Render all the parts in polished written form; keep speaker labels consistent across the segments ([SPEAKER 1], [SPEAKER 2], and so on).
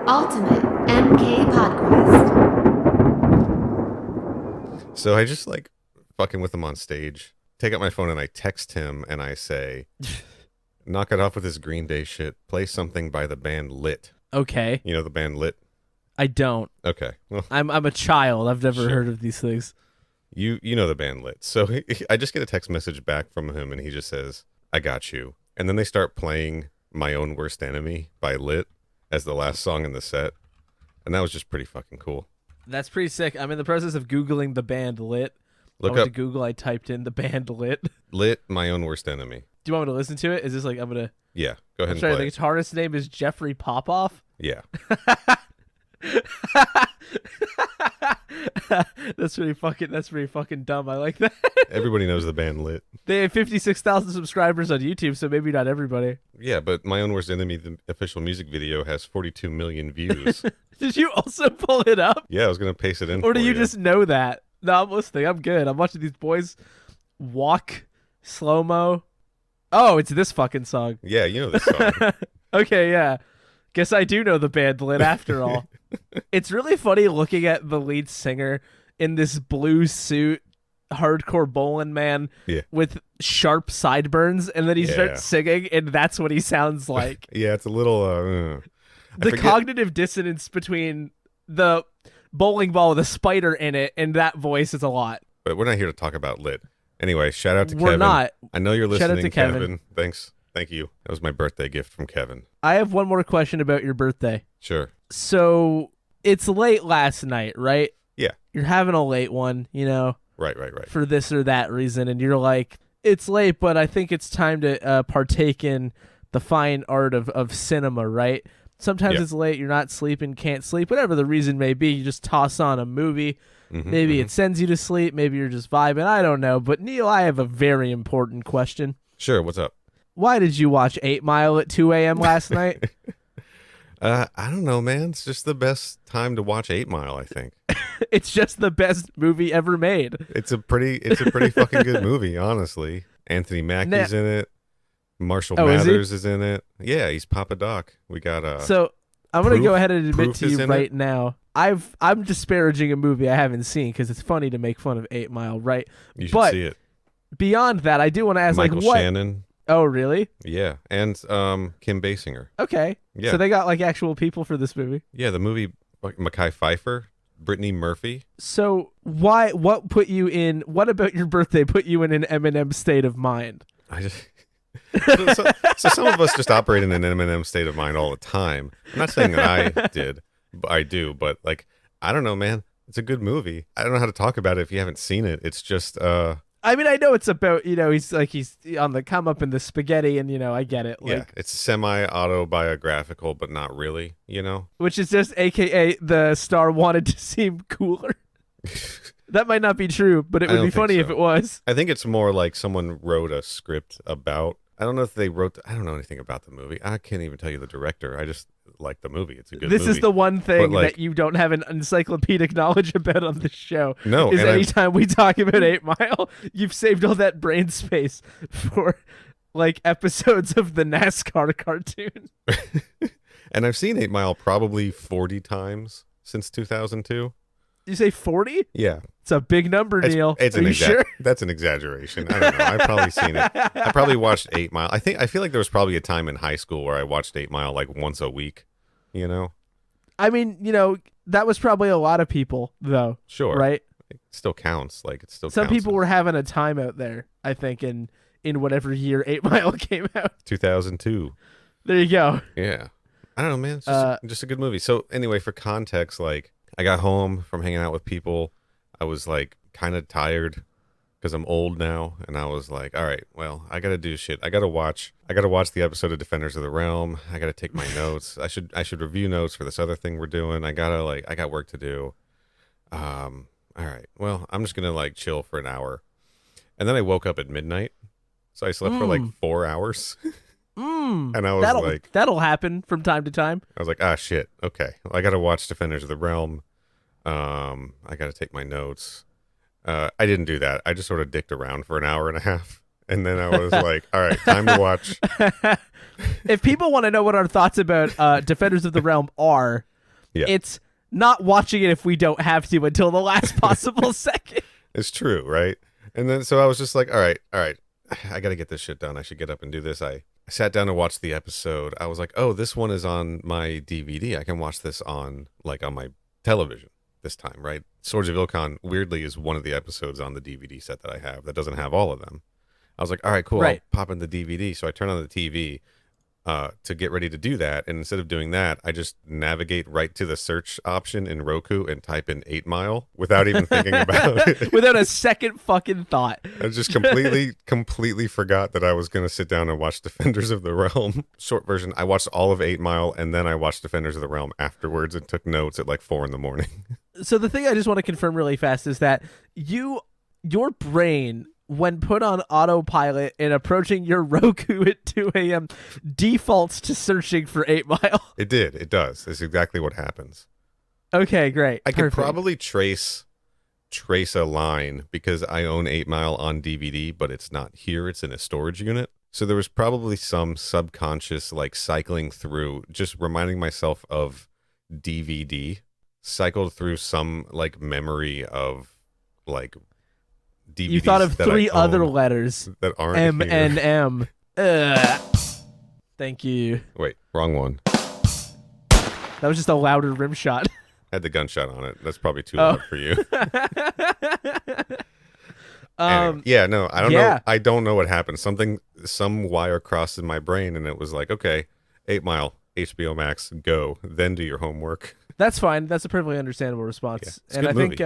[SPEAKER 1] Ultimate MK Podquest.
[SPEAKER 2] So I just like fucking with him on stage. Take out my phone and I text him and I say, knock it off with this Green Day shit. Play something by the band Lit.
[SPEAKER 3] Okay.
[SPEAKER 2] You know the band Lit?
[SPEAKER 3] I don't.
[SPEAKER 2] Okay. Well,
[SPEAKER 3] I'm a child. I've never
[SPEAKER 2] Sure.
[SPEAKER 3] heard of these things.
[SPEAKER 2] you know the band Lit. So I just get a text message back from him and he just says, I got you. And then they start playing My Own Worst Enemy by Lit as the last song in the set. And that was just pretty fucking cool.
[SPEAKER 3] That's pretty sick. I'm in the process of Googling the band Lit.
[SPEAKER 2] Look
[SPEAKER 3] I went
[SPEAKER 2] up
[SPEAKER 3] to Google. I typed in the band Lit.
[SPEAKER 2] Lit, My Own Worst Enemy.
[SPEAKER 3] Do you want me to listen to it? Is this like I'm gonna?
[SPEAKER 2] Yeah, go ahead
[SPEAKER 3] I'm
[SPEAKER 2] and
[SPEAKER 3] sorry.
[SPEAKER 2] play.
[SPEAKER 3] The guitarist's name is Jeffrey Popoff.
[SPEAKER 2] Yeah.
[SPEAKER 3] That's pretty fucking dumb. I like that.
[SPEAKER 2] Everybody knows the band Lit.
[SPEAKER 3] They have 56,000 subscribers on YouTube, so maybe not everybody.
[SPEAKER 2] Yeah, but My Own Worst Enemy, the official music video, has 42 million views.
[SPEAKER 3] Did you also pull it up?
[SPEAKER 2] Yeah, I was going to paste it in
[SPEAKER 3] Or do
[SPEAKER 2] for
[SPEAKER 3] you just know that? No, I'm listening. I'm good. I'm watching these boys walk slow-mo. Oh, it's this fucking song.
[SPEAKER 2] Yeah, you know this song.
[SPEAKER 3] Okay, yeah. Guess I do know the band Lit after all. It's really funny looking at the lead singer in this blue suit, hardcore bowling man with sharp sideburns, and then he starts singing, and that's what he sounds like.
[SPEAKER 2] Yeah, it's a little...
[SPEAKER 3] The cognitive dissonance between the bowling ball with a spider in it and that voice is a lot.
[SPEAKER 2] But we're not here to talk about Lit. Anyway, shout out to
[SPEAKER 3] We're
[SPEAKER 2] Kevin.
[SPEAKER 3] not.
[SPEAKER 2] I know you're listening,
[SPEAKER 3] Shout out to Kevin.
[SPEAKER 2] Thanks. Thank you. That was my birthday gift from Kevin.
[SPEAKER 3] I have one more question about your birthday.
[SPEAKER 2] Sure.
[SPEAKER 3] So it's late last night, right?
[SPEAKER 2] Yeah.
[SPEAKER 3] You're having a late one,
[SPEAKER 2] Right.
[SPEAKER 3] for this or that reason, and you're like, it's late, but I think it's time to partake in the fine art of cinema, right? Sometimes it's late, you're not sleeping, can't sleep, whatever the reason may be, you just toss on a movie. Maybe it sends you to sleep, maybe you're just vibing, I don't know. But Neal, I have a very important question.
[SPEAKER 2] Sure, what's up?
[SPEAKER 3] Why did you watch 8 Mile at 2 a.m. last night?
[SPEAKER 2] I don't know, man. It's just the best time to watch 8 Mile, I think.
[SPEAKER 3] It's just the best movie ever made.
[SPEAKER 2] It's a pretty fucking good movie, honestly. Anthony Mackie's in it. Marshall Mathers is in it. Yeah, he's Papa Doc. We got
[SPEAKER 3] So I'm gonna go ahead and admit
[SPEAKER 2] Proof
[SPEAKER 3] to
[SPEAKER 2] is
[SPEAKER 3] you
[SPEAKER 2] in
[SPEAKER 3] right
[SPEAKER 2] it?
[SPEAKER 3] now. I'm disparaging a movie I haven't seen because it's funny to make fun of 8 Mile, right?
[SPEAKER 2] You should
[SPEAKER 3] But
[SPEAKER 2] see it.
[SPEAKER 3] beyond that, I do want to ask,
[SPEAKER 2] Michael
[SPEAKER 3] like, what?
[SPEAKER 2] Shannon.
[SPEAKER 3] Oh, really?
[SPEAKER 2] Yeah, and Kim Basinger.
[SPEAKER 3] Okay.
[SPEAKER 2] Yeah.
[SPEAKER 3] So they got like actual people for this movie.
[SPEAKER 2] Yeah, the movie Mekhi Phifer, Brittany Murphy.
[SPEAKER 3] So what about your birthday put you in an Eminem state of mind?
[SPEAKER 2] I just so some of us just operate in an Eminem state of mind all the time. I'm not saying that I did, but I do. But like, I don't know, man. It's a good movie. I don't know how to talk about it if you haven't seen it. It's just
[SPEAKER 3] I mean, I know it's about, he's on the come up in the spaghetti, and I get it.
[SPEAKER 2] yeah,
[SPEAKER 3] Like,
[SPEAKER 2] it's semi-autobiographical, but not really,
[SPEAKER 3] which is just AKA the star wanted to seem cooler. That might not be true, but it
[SPEAKER 2] I
[SPEAKER 3] would
[SPEAKER 2] don't
[SPEAKER 3] be
[SPEAKER 2] think
[SPEAKER 3] funny
[SPEAKER 2] so.
[SPEAKER 3] if it was.
[SPEAKER 2] I think it's more like someone wrote a script about. I don't know if they wrote. I don't know anything about the movie. I can't even tell you the director. I just like the movie. It's a good movie.
[SPEAKER 3] This is the one thing
[SPEAKER 2] But, like-
[SPEAKER 3] that you don't have an encyclopedic knowledge about on the show.
[SPEAKER 2] No,
[SPEAKER 3] is
[SPEAKER 2] and
[SPEAKER 3] anytime we talk about 8 Mile, you've saved all that brain space for like episodes of the NASCAR cartoon.
[SPEAKER 2] And I've seen 8 Mile probably 40 times since 2002.
[SPEAKER 3] You say 40?
[SPEAKER 2] Yeah.
[SPEAKER 3] It's a big number, Neal.
[SPEAKER 2] It's
[SPEAKER 3] Are you sure?
[SPEAKER 2] That's an exaggeration. I don't know. I've probably seen it. I probably watched 8 Mile. I feel like there was probably a time in high school where I watched 8 Mile like once a week,
[SPEAKER 3] I mean, that was probably a lot of people, though.
[SPEAKER 2] Sure.
[SPEAKER 3] Right?
[SPEAKER 2] It still counts. Like it still
[SPEAKER 3] Some
[SPEAKER 2] counts
[SPEAKER 3] people
[SPEAKER 2] as
[SPEAKER 3] were having a time out there, I think, in whatever year 8 Mile came out.
[SPEAKER 2] 2002.
[SPEAKER 3] There you go.
[SPEAKER 2] Yeah. I don't know, man. It's just a good movie. So anyway, for context, like I got home from hanging out with people. I was like kind of tired because I'm old now, and I was like, all right, well, I got to do shit. I got to watch the episode of Defenders of the Realm. I got to take my notes. I should review notes for this other thing we're doing. I got work to do. All right. Well, I'm just going to like chill for an hour. And then I woke up at midnight. So I slept for like 4 hours. And I was
[SPEAKER 3] that'll happen from time to time.
[SPEAKER 2] I was like, shit. Okay. Well, I got to watch Defenders of the Realm. I got to take my notes. I didn't do that. I just sort of dicked around for an hour and a half. And then I was like, all right, time to watch.
[SPEAKER 3] If people want to know what our thoughts about Defenders of the Realm are, It's not watching it if we don't have to until the last possible second.
[SPEAKER 2] It's true, right? And then so I was just like, all right, I got to get this shit done. I should get up and do this. I sat down to watch the episode. I was like, oh, this one is on my DVD. I can watch this on my television this time, right? Swords of Ilkan, weirdly, is one of the episodes on the DVD set that I have that doesn't have all of them. I was like, all right, cool. Right. I'll pop in the DVD. So I turn on the TV to get ready to do that. And instead of doing that, I just navigate right to the search option in Roku and type in 8 Mile without even thinking about it.
[SPEAKER 3] Without a second fucking thought.
[SPEAKER 2] I just completely forgot that I was going to sit down and watch Defenders of the Realm. Short version, I watched all of 8 Mile and then I watched Defenders of the Realm afterwards and took notes at 4 a.m.
[SPEAKER 3] So the thing I just want to confirm really fast is that your brain, when put on autopilot and approaching your Roku at 2 a.m., defaults to searching for 8 Mile.
[SPEAKER 2] It did. It does. It's exactly what happens.
[SPEAKER 3] Okay, great.
[SPEAKER 2] I could probably trace a line because I own 8 Mile on DVD, but it's not here. It's in a storage unit. So there was probably some subconscious cycling through, just reminding myself of DVD, cycled through some memory of DVDs.
[SPEAKER 3] You thought of 3 other letters
[SPEAKER 2] that aren't
[SPEAKER 3] M
[SPEAKER 2] here.
[SPEAKER 3] and M. Thank you.
[SPEAKER 2] Wait, wrong one.
[SPEAKER 3] That was just a louder rim shot.
[SPEAKER 2] Had the gunshot on it. That's probably too loud for you. Anyway, no, I don't know. I don't know what happened. Some wire crossed in my brain, and it was like, okay, 8 Mile, HBO Max, go. Then do your homework.
[SPEAKER 3] That's fine. That's a perfectly understandable response.
[SPEAKER 2] Yeah, and I think,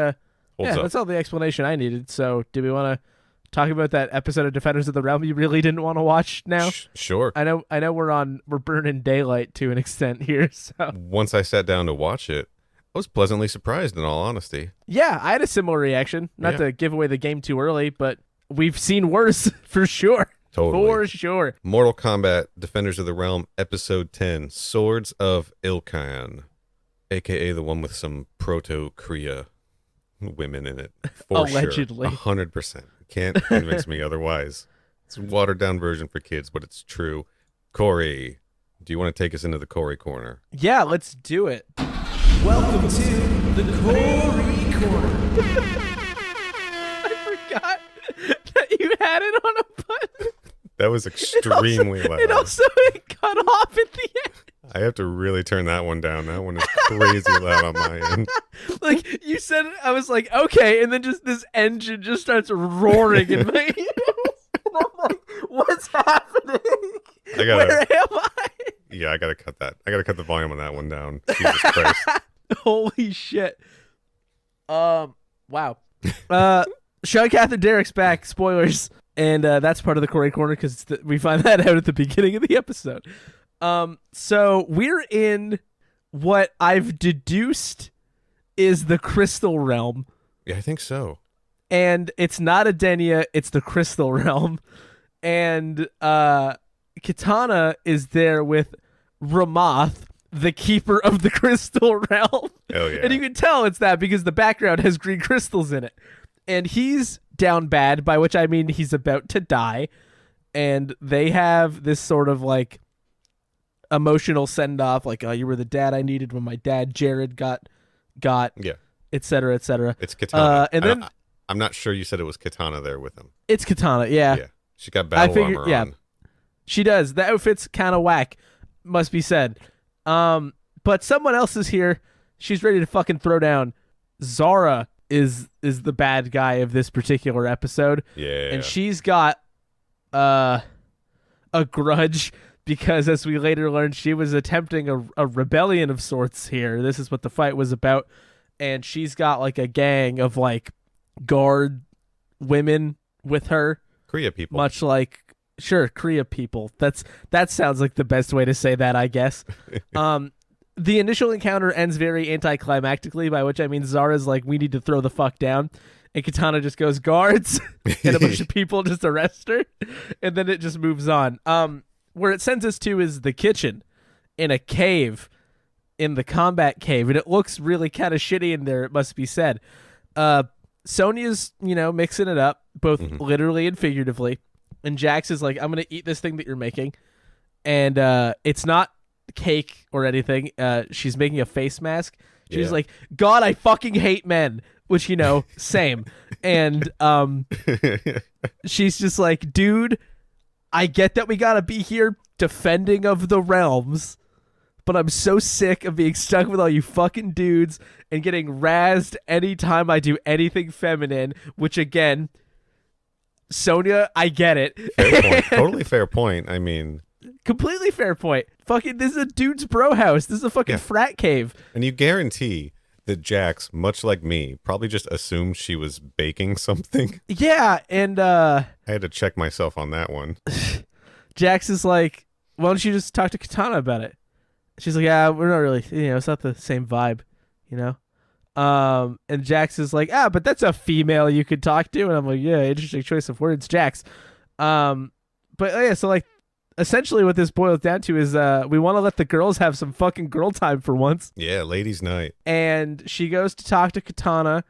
[SPEAKER 3] that's all the explanation I needed. So, do we want to talk about that episode of Defenders of the Realm you really didn't want to watch now?
[SPEAKER 2] Sure.
[SPEAKER 3] I know we're burning daylight to an extent here. So
[SPEAKER 2] once I sat down to watch it, I was pleasantly surprised, in all honesty.
[SPEAKER 3] Yeah, I had a similar reaction. Not to give away the game too early, but we've seen worse for sure.
[SPEAKER 2] Totally.
[SPEAKER 3] For sure.
[SPEAKER 2] Mortal Kombat Defenders of the Realm, Episode 10, Swords of Ilkan, a.k.a. the one with some proto-Kree women in it. For
[SPEAKER 3] allegedly.
[SPEAKER 2] Sure. 100%. Can't convince me otherwise. It's a watered-down version for kids, but it's true. Corey, do you want to take us into the Corey Corner?
[SPEAKER 3] Yeah, let's do it.
[SPEAKER 4] Welcome to the Corey Corner.
[SPEAKER 3] I forgot that you had it on a button.
[SPEAKER 2] That was extremely loud.
[SPEAKER 3] And also it cut off at the end.
[SPEAKER 2] I have to really turn that one down. That one is crazy loud on my end.
[SPEAKER 3] Like you said, I was like, okay, and then just this engine just starts roaring in my ears. And I'm like, what's happening? Where am I?
[SPEAKER 2] Yeah, I gotta cut that. I gotta cut the volume on that one down. Jesus Christ.
[SPEAKER 3] Holy shit. Wow. Sean Catherine Derek's back. Spoilers. And that's part of the Corey Corner because we find that out at the beginning of the episode. So we're in what I've deduced is the Crystal Realm.
[SPEAKER 2] Yeah, I think so.
[SPEAKER 3] And it's not Adenia, it's the Crystal Realm. And Kitana is there with Ramoth, the keeper of the Crystal Realm.
[SPEAKER 2] Hell yeah.
[SPEAKER 3] And you can tell it's that because the background has green crystals in it. And he's down bad, by which I mean he's about to die. And they have this sort of emotional send-off, oh, you were the dad I needed when my dad Jared got
[SPEAKER 2] yeah,
[SPEAKER 3] et cetera, et cetera.
[SPEAKER 2] It's Kitana.
[SPEAKER 3] And then
[SPEAKER 2] I'm not sure you said it was Kitana there with him.
[SPEAKER 3] It's Kitana, yeah.
[SPEAKER 2] Yeah, she got battle armor on.
[SPEAKER 3] She does. The outfit's kind of whack, must be said. But someone else is here. She's ready to fucking throw down. Zara is the bad guy of this particular episode.
[SPEAKER 2] Yeah.
[SPEAKER 3] And she's got a grudge because, as we later learned, she was attempting a rebellion of sorts here. This is what the fight was about. And she's got a gang of guard women with her.
[SPEAKER 2] Kree people.
[SPEAKER 3] Much like, sure, Kree people. That sounds like the best way to say that, I guess. The initial encounter ends very anticlimactically, by which I mean Zara's we need to throw the fuck down. And Kitana just goes, guards, and a bunch of people just arrest her. And then it just moves on. Where it sends us to is the kitchen in a cave, in the combat cave. And it looks really kind of shitty in there, it must be said. Sonya's, mixing it up, both literally and figuratively. And Jax is I'm going to eat this thing that you're making. And it's not cake or anything. She's making a face mask. She's
[SPEAKER 2] Yeah.
[SPEAKER 3] like, God, I fucking hate men, which, same. And she's just like, dude, I get that we gotta be here defending of the realms, but I'm so sick of being stuck with all you fucking dudes and getting razzed anytime I do anything feminine, which again, Sonya, I get it.
[SPEAKER 2] Fair point. Totally fair point. I mean,
[SPEAKER 3] completely fair point. Fucking, this is a dude's bro house. This is a fucking frat cave.
[SPEAKER 2] and you guarantee that Jax, much like me, probably just assumed she was baking something.
[SPEAKER 3] Yeah, and
[SPEAKER 2] I had to check myself on that one.
[SPEAKER 3] Jax is like, why don't you just talk to Kitana about it? She's like, yeah, we're not really, it's not the same vibe, and Jax is like, but that's a female you could talk to. And I'm like, yeah, interesting choice of words, Jax. But yeah, so like, essentially what this boils down to is we want to let the girls have some fucking girl time for once.
[SPEAKER 2] Yeah, ladies' night.
[SPEAKER 3] And she goes to talk to Kitana,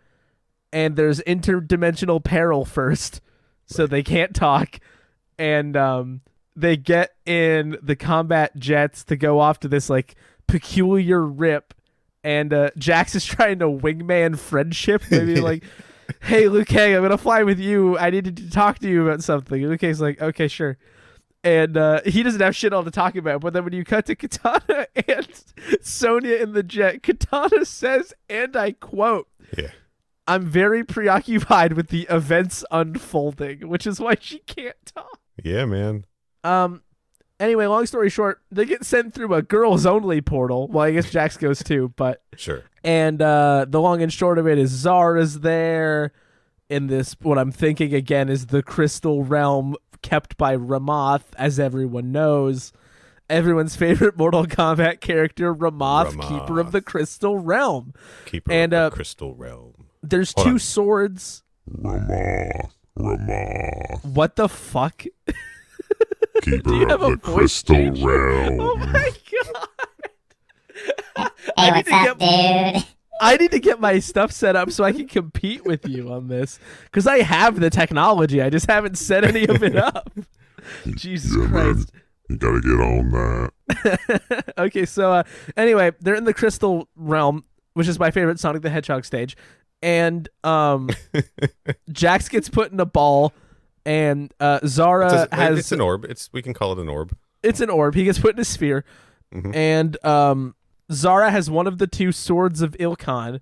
[SPEAKER 3] and there's interdimensional peril first, so they can't talk. And they get in the combat jets to go off to this like peculiar rip, and Jax is trying to wingman friendship, maybe like, hey Liu Kang, I'm gonna fly with you, I need to talk to you about something. And Liu Kang's like, okay, sure. And he doesn't have shit all to talk about. But then when you cut to Kitana and Sonya in the jet, Kitana says, and I quote,
[SPEAKER 2] Yeah.
[SPEAKER 3] I'm very preoccupied with the events unfolding, which is why she can't talk.
[SPEAKER 2] Yeah, man.
[SPEAKER 3] Anyway, long story short, they get sent through a girls only portal. Well, I guess Jax goes too, but
[SPEAKER 2] Sure.
[SPEAKER 3] and the long and short of it is Zara's there in this, what I'm thinking again is the crystal realm kept by Ramoth, as everyone knows. Everyone's favorite Mortal Kombat character, Ramoth, Keeper of the Crystal Realm.
[SPEAKER 2] Keeper
[SPEAKER 3] And,
[SPEAKER 2] of the Crystal Realm.
[SPEAKER 3] There's
[SPEAKER 2] Hold
[SPEAKER 3] two
[SPEAKER 2] on.
[SPEAKER 3] swords.
[SPEAKER 5] Ramoth.
[SPEAKER 3] What the fuck?
[SPEAKER 5] Keeper
[SPEAKER 3] Do you have
[SPEAKER 5] of
[SPEAKER 3] a
[SPEAKER 5] the
[SPEAKER 3] voice
[SPEAKER 5] Crystal
[SPEAKER 3] change?
[SPEAKER 5] Realm.
[SPEAKER 3] Oh my god.
[SPEAKER 6] Hey, what's up, dude?
[SPEAKER 3] I need to get my stuff set up so I can compete with you on this. Because I have the technology. I just haven't set any of it up. Jesus
[SPEAKER 5] Yeah, man.
[SPEAKER 3] Christ.
[SPEAKER 5] You gotta get on that.
[SPEAKER 3] Okay, so anyway, they're in the Crystal Realm, which is my favorite Sonic the Hedgehog stage. And Jax gets put in a ball, and Zara has...
[SPEAKER 2] It's an orb. We can call it an orb.
[SPEAKER 3] It's an orb. He gets put in a sphere.
[SPEAKER 2] Mhm.
[SPEAKER 3] And Zara has one of the two swords of Ilkan,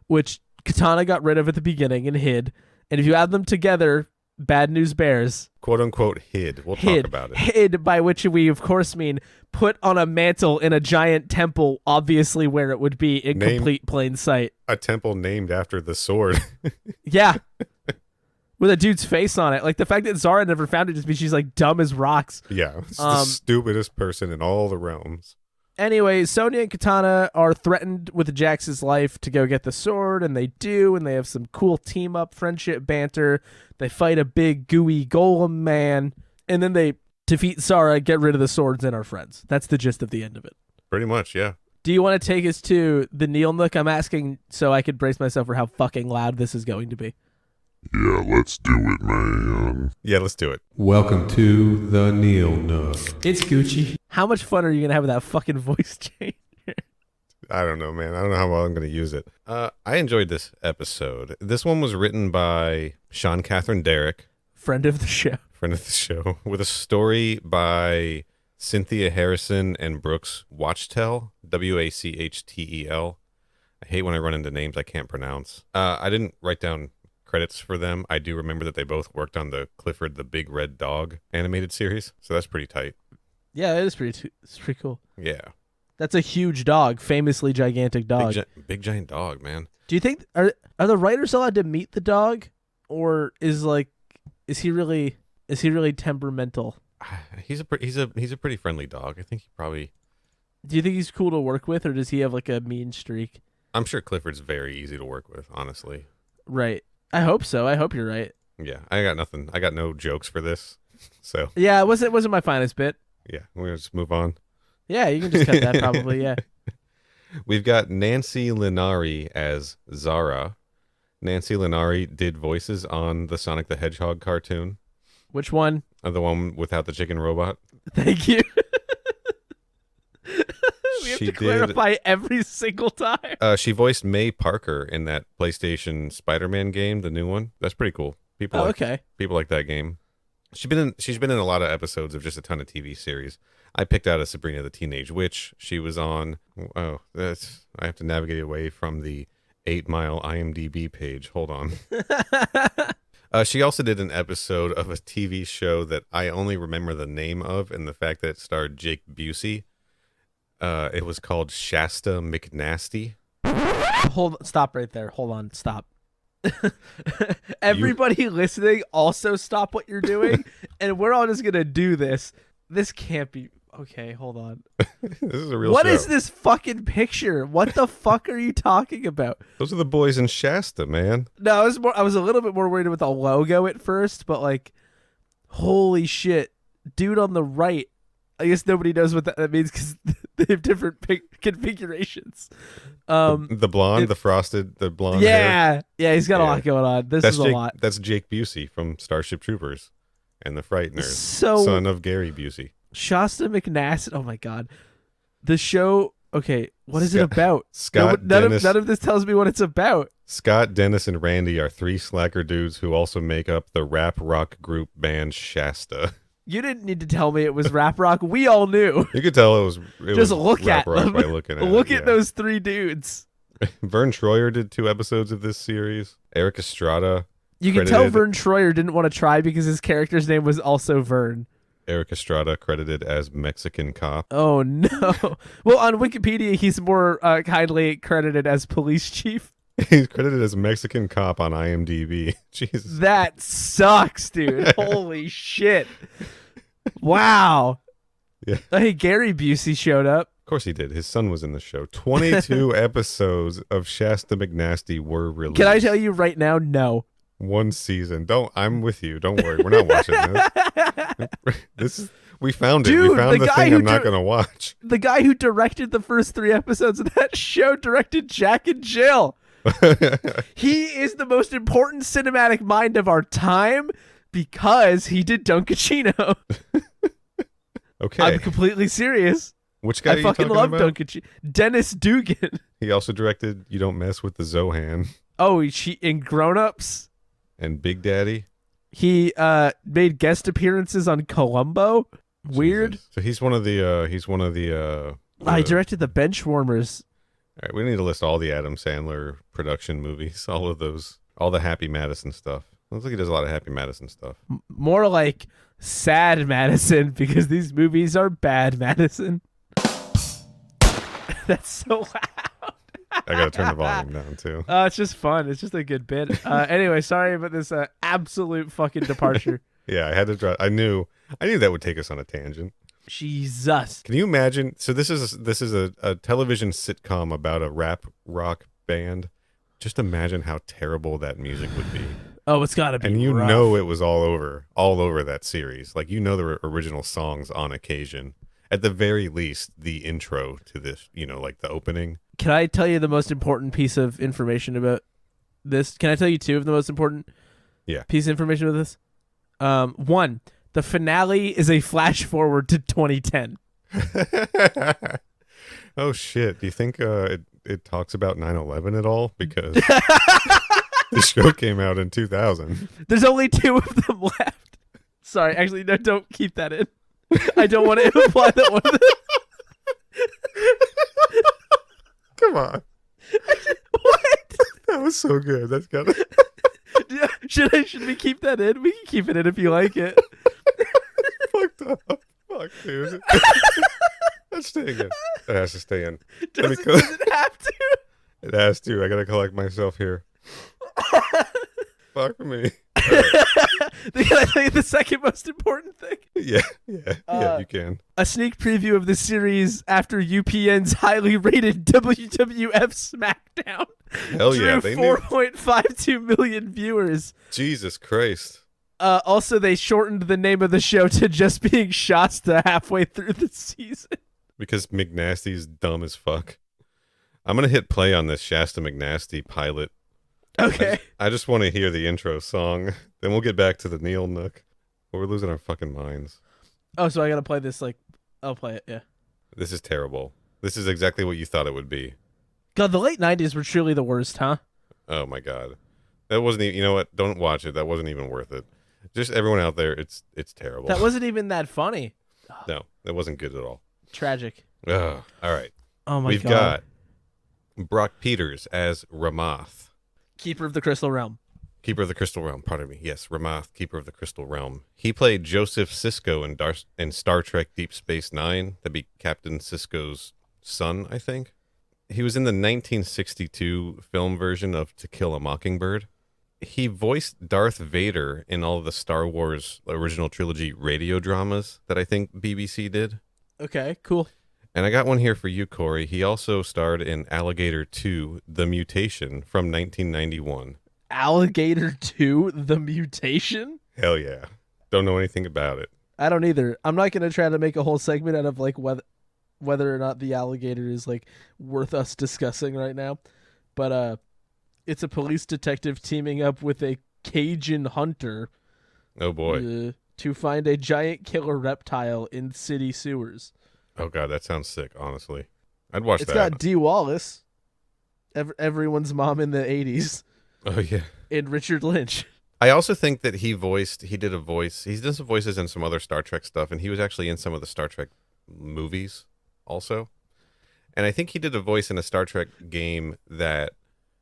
[SPEAKER 3] which Kitana got rid of at the beginning and hid. And if you add them together, bad news bears.
[SPEAKER 2] Quote unquote hid. We'll talk about it.
[SPEAKER 3] Hid, by which we, of course, mean put on a mantle in a giant temple, obviously where it would be in complete plain sight.
[SPEAKER 2] A temple named after the sword.
[SPEAKER 3] Yeah. With a dude's face on it. Like, the fact that Zara never found it just means she's, like, dumb as rocks.
[SPEAKER 2] Yeah. It's the stupidest person in all the realms.
[SPEAKER 3] Anyway, Sonya and Kitana are threatened with Jax's life to go get the sword, and they do, and they have some cool team-up friendship banter. They fight a big, gooey golem man, and then they defeat Zara, get rid of the swords, and are friends. That's the gist of the end of it.
[SPEAKER 2] Pretty much, yeah.
[SPEAKER 3] Do you want to take us to the Neal Nook? I'm asking so I could brace myself for how fucking loud this is going to be.
[SPEAKER 5] Yeah, let's do it, man.
[SPEAKER 2] Yeah, let's do it.
[SPEAKER 7] Welcome to the Neal Nook.
[SPEAKER 3] It's Gucci. How much fun are you going to have with that fucking voice change?
[SPEAKER 2] I don't know, man. I don't know how well I'm going to use it. I enjoyed this episode. This one was written by Sean Catherine Derrick,
[SPEAKER 3] Friend of the show.
[SPEAKER 2] friend of the show, with a story by Cynthia Harrison and Brooks Wachtel, Wachtel. I hate when I run into names I can't pronounce. I didn't write down credits for them. I do remember that they both worked on the Clifford the Big Red Dog animated series, so that's pretty tight.
[SPEAKER 3] Yeah, it is it's pretty cool.
[SPEAKER 2] Yeah.
[SPEAKER 3] That's a huge dog, famously gigantic dog.
[SPEAKER 2] Big giant dog, man.
[SPEAKER 3] Do you think are the writers allowed to meet the dog, or is he really temperamental?
[SPEAKER 2] He's a pretty friendly dog. I think he probably.
[SPEAKER 3] Do you think he's cool to work with, or does he have like a mean streak?
[SPEAKER 2] I'm sure Clifford's very easy to work with, honestly.
[SPEAKER 3] Right. I hope so. I hope you're right.
[SPEAKER 2] Yeah, I got nothing. I got no jokes for this. So
[SPEAKER 3] Yeah, it wasn't my finest bit.
[SPEAKER 2] yeah, we're gonna just move on.
[SPEAKER 3] Yeah, you can just cut that probably. Yeah.
[SPEAKER 2] We've got Nancy Linari as Zara. Nancy Linari did voices on the Sonic the Hedgehog cartoon.
[SPEAKER 3] Which one?
[SPEAKER 2] The one without the chicken robot.
[SPEAKER 3] Thank you. We have
[SPEAKER 2] She
[SPEAKER 3] to
[SPEAKER 2] did.
[SPEAKER 3] clarify every single time.
[SPEAKER 2] She voiced May Parker in that PlayStation Spider-Man game, the new one. That's pretty cool. People like that game. She's been in a lot of episodes of just a ton of TV series. I picked out a Sabrina the Teenage Witch. She was on. Oh, I have to navigate away from the 8 Mile IMDb page. Hold on. She also did an episode of a TV show that I only remember the name of and the fact that it starred Jake Busey. It was called Shasta McNasty.
[SPEAKER 3] Stop right there. Hold on. Stop. Everybody listening, also stop what you're doing, and we're all just gonna do this. This can't be okay. Hold on.
[SPEAKER 2] This is a real
[SPEAKER 3] What
[SPEAKER 2] show.
[SPEAKER 3] is this fucking picture? What the fuck are you talking about?
[SPEAKER 2] Those are the boys in Shasta, man.
[SPEAKER 3] No, I was a little bit more worried with the logo at first, but like, holy shit, dude on the right. I guess nobody knows what that means because they have different configurations.
[SPEAKER 2] The blonde, the blonde hair.
[SPEAKER 3] Yeah, he's got a lot going on. This is a lot.
[SPEAKER 2] That's Jake Busey from Starship Troopers and The Frighteners,
[SPEAKER 3] So
[SPEAKER 2] son of Gary Busey.
[SPEAKER 3] Shasta McNasty. Oh my god, the show. Okay, what is it about?
[SPEAKER 2] None
[SPEAKER 3] of this tells me what it's about.
[SPEAKER 2] Scott, Dennis, and Randy are 3 slacker dudes who also make up the rap rock group band Shasta.
[SPEAKER 3] You didn't need to tell me it was rap rock. We all knew.
[SPEAKER 2] You could tell it
[SPEAKER 3] Just
[SPEAKER 2] was
[SPEAKER 3] look
[SPEAKER 2] rap
[SPEAKER 3] at
[SPEAKER 2] rock
[SPEAKER 3] them.
[SPEAKER 2] by looking at
[SPEAKER 3] Look
[SPEAKER 2] it,
[SPEAKER 3] at those 3 dudes.
[SPEAKER 2] Vern Troyer did 2 episodes of this series. Eric Estrada.
[SPEAKER 3] You can tell Vern Troyer didn't want to try because his character's name was also Vern.
[SPEAKER 2] Eric Estrada credited as Mexican cop.
[SPEAKER 3] Oh, no. Well, on Wikipedia, he's more kindly credited as police chief.
[SPEAKER 2] He's credited as Mexican cop on IMDb. Jesus.
[SPEAKER 3] That sucks, dude. Holy shit. Wow.
[SPEAKER 2] Yeah.
[SPEAKER 3] Hey, Gary Busey showed up.
[SPEAKER 2] Of course he did. His son was in the show. 22 episodes of Shasta McNasty were released.
[SPEAKER 3] Can I tell you right now? No.
[SPEAKER 2] 1 season. I'm with you. Don't worry. We're not watching this. We found it.
[SPEAKER 3] Dude,
[SPEAKER 2] we found the thing I'm not going to watch.
[SPEAKER 3] The guy who directed the first 3 episodes of that show directed Jack and Jill. He is the most important cinematic mind of our time because he did Dunkachino.
[SPEAKER 2] Okay.
[SPEAKER 3] I'm completely serious.
[SPEAKER 2] Which guy
[SPEAKER 3] I
[SPEAKER 2] are you
[SPEAKER 3] fucking
[SPEAKER 2] talking
[SPEAKER 3] love
[SPEAKER 2] about?
[SPEAKER 3] Dunkachino. Dennis Dugan.
[SPEAKER 2] He also directed You Don't Mess with the Zohan
[SPEAKER 3] Oh, in Grown Ups.
[SPEAKER 2] and Big Daddy.
[SPEAKER 3] He made guest appearances on Columbo. Weird.
[SPEAKER 2] Jesus. So he's one of the
[SPEAKER 3] I directed The Benchwarmers.
[SPEAKER 2] All right, we need to list all the Adam Sandler production movies, all of those, all the Happy Madison stuff. Looks like he does a lot of Happy Madison stuff.
[SPEAKER 3] More like Sad Madison because these movies are bad Madison. That's so loud.
[SPEAKER 2] I gotta turn the volume down too.
[SPEAKER 3] It's just fun. It's just a good bit. Anyway, sorry about this absolute fucking departure.
[SPEAKER 2] Yeah, I had to try. I knew that would take us on a tangent.
[SPEAKER 3] Jesus.
[SPEAKER 2] Can you imagine? So this is a television sitcom about a rap rock band. Just imagine how terrible that music would be.
[SPEAKER 3] Oh, it's gotta be.
[SPEAKER 2] And you
[SPEAKER 3] rough.
[SPEAKER 2] know it was all over that series. Like, you know, there were original songs on occasion. At the very least, the intro to this, like the opening.
[SPEAKER 3] Can I tell you the most important piece of information about this? Can I tell you 2 of the most important piece of information about this? 1, the finale is a flash forward to 2010.
[SPEAKER 2] Oh, shit. Do you think it talks about 9/11 at all? Because the show came out in 2000.
[SPEAKER 3] There's only 2 of them left. Sorry, actually, no, don't keep that in. I don't want to imply that one of them.
[SPEAKER 2] Come on.
[SPEAKER 3] What?
[SPEAKER 2] That was so good. That's got to...
[SPEAKER 3] Should we keep that in? We can keep it in if you like it.
[SPEAKER 2] Fucked up. Fuck, dude. That's staying in. It has to stay in.
[SPEAKER 3] Does it have to?
[SPEAKER 2] It has to. I gotta collect myself here. Fuck me.
[SPEAKER 3] Can I tell you the second most important thing?
[SPEAKER 2] Yeah, you can.
[SPEAKER 3] A sneak preview of the series after UPN's highly rated WWF SmackDown.
[SPEAKER 2] Hell yeah,
[SPEAKER 3] drew
[SPEAKER 2] they knew.
[SPEAKER 3] 4.52 million viewers.
[SPEAKER 2] Jesus Christ.
[SPEAKER 3] Also, they shortened the name of the show to just being Shasta halfway through the season.
[SPEAKER 2] Because McNasty's dumb as fuck. I'm gonna hit play on this Shasta McNasty pilot.
[SPEAKER 3] Okay.
[SPEAKER 2] I just want to hear the intro song. Then we'll get back to the Neal Nook. We're losing our fucking minds.
[SPEAKER 3] Oh, so I gotta play this, I'll play it, yeah.
[SPEAKER 2] This is terrible. This is exactly what you thought it would be.
[SPEAKER 3] God, the late 90s were truly the worst, huh?
[SPEAKER 2] Oh my God. That wasn't even, you know what? Don't watch it. That wasn't even worth it. Just everyone out there, it's terrible.
[SPEAKER 3] That wasn't even that funny.
[SPEAKER 2] No, that wasn't good at all.
[SPEAKER 3] Tragic.
[SPEAKER 2] Ugh. All right.
[SPEAKER 3] Oh my
[SPEAKER 2] We've
[SPEAKER 3] God.
[SPEAKER 2] got Brock Peters as Ramath.
[SPEAKER 3] Keeper of the Crystal Realm.
[SPEAKER 2] Keeper of the Crystal Realm, pardon me. Yes, Ramath, Keeper of the Crystal Realm. He played Joseph Sisko in Star Trek Deep Space Nine. That'd be Captain Sisko's son, I think. He was in the 1962 film version of To Kill a Mockingbird. He voiced Darth Vader in all of the Star Wars original trilogy radio dramas that I think BBC did.
[SPEAKER 3] Okay, cool.
[SPEAKER 2] And I got one here for you, Corey. He also starred in Alligator 2, The Mutation from 1991.
[SPEAKER 3] Alligator 2, The Mutation?
[SPEAKER 2] Hell yeah. Don't know anything about it.
[SPEAKER 3] I don't either. I'm not going to try to make a whole segment out of like whether or not the alligator is like worth us discussing right now. But it's a police detective teaming up with a Cajun hunter
[SPEAKER 2] Oh boy.
[SPEAKER 3] to find a giant killer reptile in city sewers.
[SPEAKER 2] Oh god, that sounds sick, honestly. I'd watch
[SPEAKER 3] It's
[SPEAKER 2] that.
[SPEAKER 3] got Dee Wallace, everyone's mom in the 80s,
[SPEAKER 2] Oh yeah.
[SPEAKER 3] and Richard Lynch.
[SPEAKER 2] I also think that he's done some voices in some other Star Trek stuff, and he was actually in some of the Star Trek movies also. And I think he did a voice in a Star Trek game that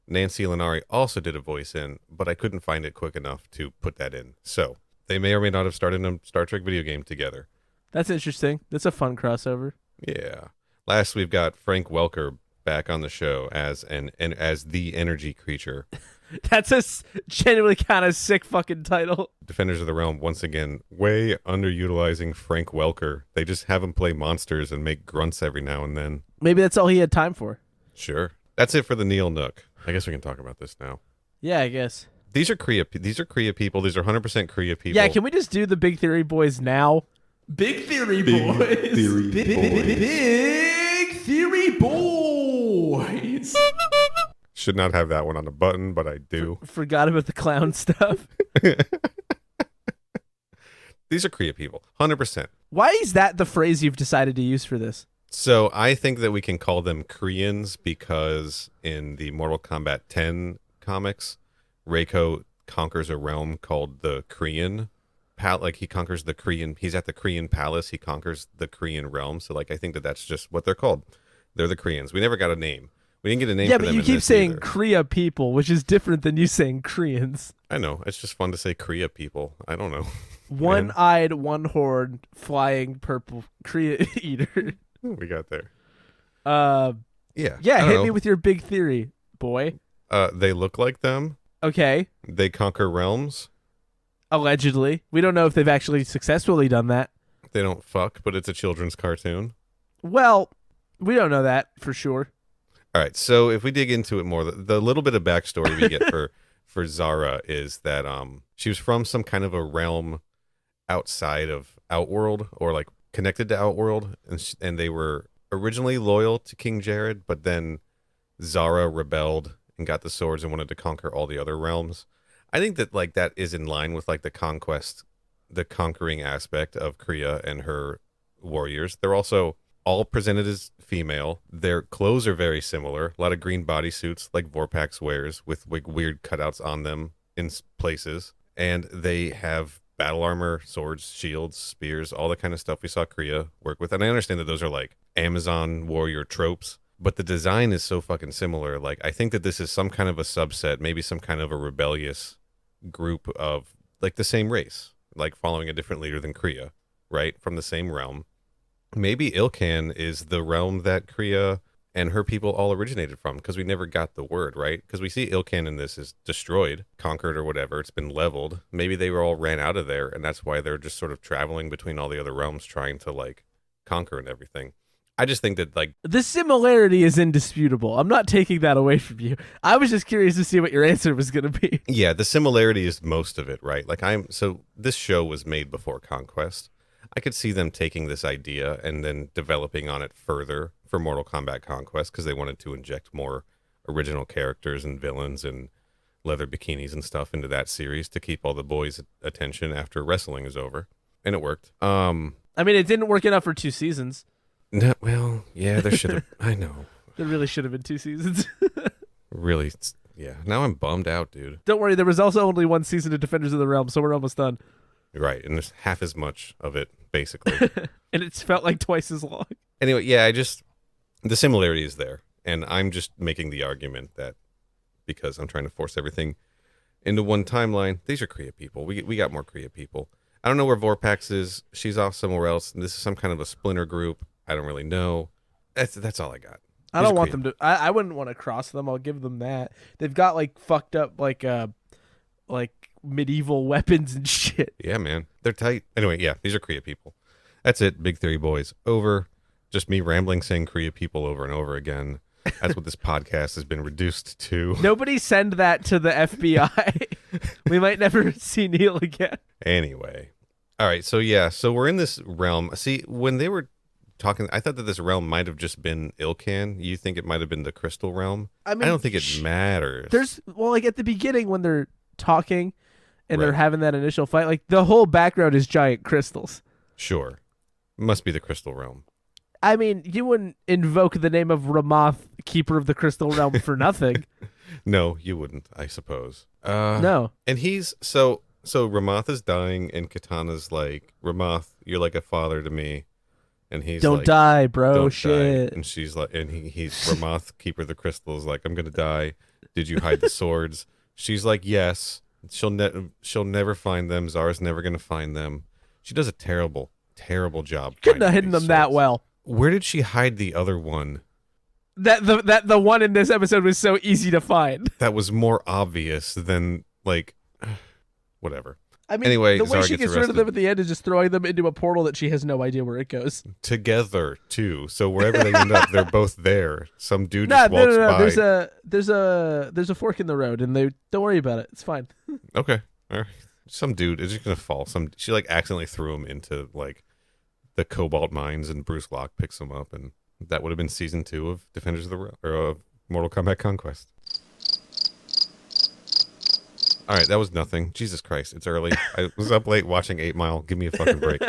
[SPEAKER 2] Nancy Linari also did a voice in, but I couldn't find it quick enough to put that in. So they may or may not have started a Star Trek video game together.
[SPEAKER 3] That's interesting. That's a fun crossover.
[SPEAKER 2] Yeah. Last, we've got Frank Welker back on the show as as the energy creature.
[SPEAKER 3] That's a genuinely kind of sick fucking title.
[SPEAKER 2] Defenders of the Realm, once again, way underutilizing Frank Welker. They just have him play monsters and make grunts every now and then.
[SPEAKER 3] Maybe that's all he had time for.
[SPEAKER 2] Sure. That's it for the Neal Nook. I guess we can talk about this now.
[SPEAKER 3] Yeah, I guess.
[SPEAKER 2] These are Kree people. These are 100% Kree people.
[SPEAKER 3] Yeah, can we just do the Big Theory boys now?
[SPEAKER 4] Big Theory Boys. Big Theory Boys.
[SPEAKER 2] Should not have that one on the button, but I do.
[SPEAKER 3] Forgot about the clown stuff.
[SPEAKER 2] These are Kree people, 100%.
[SPEAKER 3] Why is that the phrase you've decided to use for this?
[SPEAKER 2] So I think that we can call them Kreeyans because in the Mortal Kombat 10 comics, Reiko conquers a realm called the Kreeyan. Like he conquers the Kreeyan. He's at the Kreeyan palace. He conquers the Kreeyan realm. So like I think that that's just what they're called. They're the Kreeyans. We never got a name. We didn't get a name.
[SPEAKER 3] Yeah,
[SPEAKER 2] for
[SPEAKER 3] but
[SPEAKER 2] them
[SPEAKER 3] you
[SPEAKER 2] in
[SPEAKER 3] keep
[SPEAKER 2] this
[SPEAKER 3] saying
[SPEAKER 2] either.
[SPEAKER 3] Kree people, which is different than you saying Kreeyans.
[SPEAKER 2] I know. It's just fun to say Kree people. I don't know.
[SPEAKER 3] One-eyed, one-horned, flying purple Kree eater.
[SPEAKER 2] We got there.
[SPEAKER 3] Yeah,
[SPEAKER 2] I don't
[SPEAKER 3] hit
[SPEAKER 2] know.
[SPEAKER 3] me with your big theory, boy.
[SPEAKER 2] They look like them.
[SPEAKER 3] Okay,
[SPEAKER 2] They conquer realms.
[SPEAKER 3] allegedly. We don't know if they've actually successfully done that.
[SPEAKER 2] They don't fuck, but it's a children's cartoon.
[SPEAKER 3] Well, we don't know that for sure.
[SPEAKER 2] All right, so if we dig into it more, the little bit of backstory we get for Zara is that she was from some kind of a realm outside of Outworld, or like connected to Outworld, and they were originally loyal to King Jared, but then Zara rebelled and got the swords and wanted to conquer all the other realms. I think that like that is in line with like the conquering aspect of Kriya and her warriors. They're also all presented as female. Their clothes are very similar. A lot of green bodysuits like Vorpax wears with like weird cutouts on them in places. And they have battle armor, swords, shields, spears, all the kind of stuff we saw Kriya work with. And I understand that those are like Amazon warrior tropes, but the design is so fucking similar. Like I think that this is some kind of a subset, maybe some kind of a rebellious group of like the same race, like following a different leader than Kriya, right? From the same realm. Maybe Ilkan is the realm that Kriya and her people all originated from, because we never got the word, right? Because we see Ilkan in this is destroyed, conquered or whatever. It's been leveled. Maybe they were all ran out of there, and that's why they're just sort of traveling between all the other realms trying to like conquer and everything. I just think that like
[SPEAKER 3] The similarity is indisputable. I'm not taking that away from you. I was just curious to see what your answer was going to be.
[SPEAKER 2] yeah, the similarity is most of it, right? Like so this show was made before Conquest. I could see them taking this idea and then developing on it further for Mortal Kombat Conquest, because they wanted to inject more original characters and villains and leather bikinis and stuff into that series to keep all the boys' attention after wrestling is over. And it worked.
[SPEAKER 3] I mean, it didn't work enough for 2 seasons.
[SPEAKER 2] No, well, yeah, there should have. I know.
[SPEAKER 3] There really should have been 2 seasons.
[SPEAKER 2] Really, yeah. Now I'm bummed out, dude.
[SPEAKER 3] Don't worry, there was also only 1 season of Defenders of the Realm, so we're almost done.
[SPEAKER 2] Right, and there's half as much of it, basically.
[SPEAKER 3] And it's felt like twice as long.
[SPEAKER 2] Anyway, yeah, the similarity is there, and I'm just making the argument that because I'm trying to force everything into one timeline, these are Kree people. We got more Kree people. I don't know where Vorpax is. She's off somewhere else, and this is some kind of a splinter group. I don't really know. That's all I got.
[SPEAKER 3] I don't want them to. I wouldn't want to cross them. I'll give them that. They've got like fucked up like medieval weapons and shit.
[SPEAKER 2] Yeah, man, they're tight. Anyway, yeah, these are Kree people. That's it. Big Theory Boys over. Just me rambling, saying Kree people over and over again. That's what this podcast has been reduced to.
[SPEAKER 3] Nobody send that to the FBI. We might never see Neal again.
[SPEAKER 2] Anyway, all right. So yeah, so we're in this realm. See, when they were talking, I thought that this realm might have just been Ilkan. You think it might have been the Crystal Realm? I don't think it matters.
[SPEAKER 3] Like at the beginning when they're talking and they're having that initial fight, like the whole background is giant crystals.
[SPEAKER 2] Sure, must be the Crystal Realm.
[SPEAKER 3] I mean, you wouldn't invoke the name of Ramoth, Keeper of the Crystal Realm, for nothing.
[SPEAKER 2] No, you wouldn't, I suppose.
[SPEAKER 3] No.
[SPEAKER 2] And he's so Ramoth is dying, and Kitana's like, Ramoth, you're like a father to me. And he's
[SPEAKER 3] don't
[SPEAKER 2] like,
[SPEAKER 3] die, bro.
[SPEAKER 2] Don't
[SPEAKER 3] Shit.
[SPEAKER 2] Die. And she's like, and he's Ramoth, Keeper of the Crystals, like, I'm gonna die. Did you hide the swords? She's like, yes. She'll never find them. Zara's never gonna find them. She does a terrible job.
[SPEAKER 3] Couldn't have hidden them that well.
[SPEAKER 2] Where did she hide the other one?
[SPEAKER 3] That the one in this episode was so easy to find.
[SPEAKER 2] That was more obvious than like, whatever.
[SPEAKER 3] I mean,
[SPEAKER 2] anyway,
[SPEAKER 3] the way
[SPEAKER 2] Zara
[SPEAKER 3] she gets rid of them at the end is just throwing them into a portal that she has no idea where it goes.
[SPEAKER 2] Together too, so wherever they end up, they're both there. Some dude just walks by.
[SPEAKER 3] There's a fork in the road, and they don't worry about it. It's fine.
[SPEAKER 2] Okay, all right. Some dude is just gonna fall. She like accidentally threw him into like the cobalt mines, and Bruce Locke picks him up, and that would have been season 2 of Defenders of the Realm, or of Mortal Kombat Conquest. All right, that was nothing. Jesus Christ, it's early. I was up late watching 8 Mile. Give me a fucking break.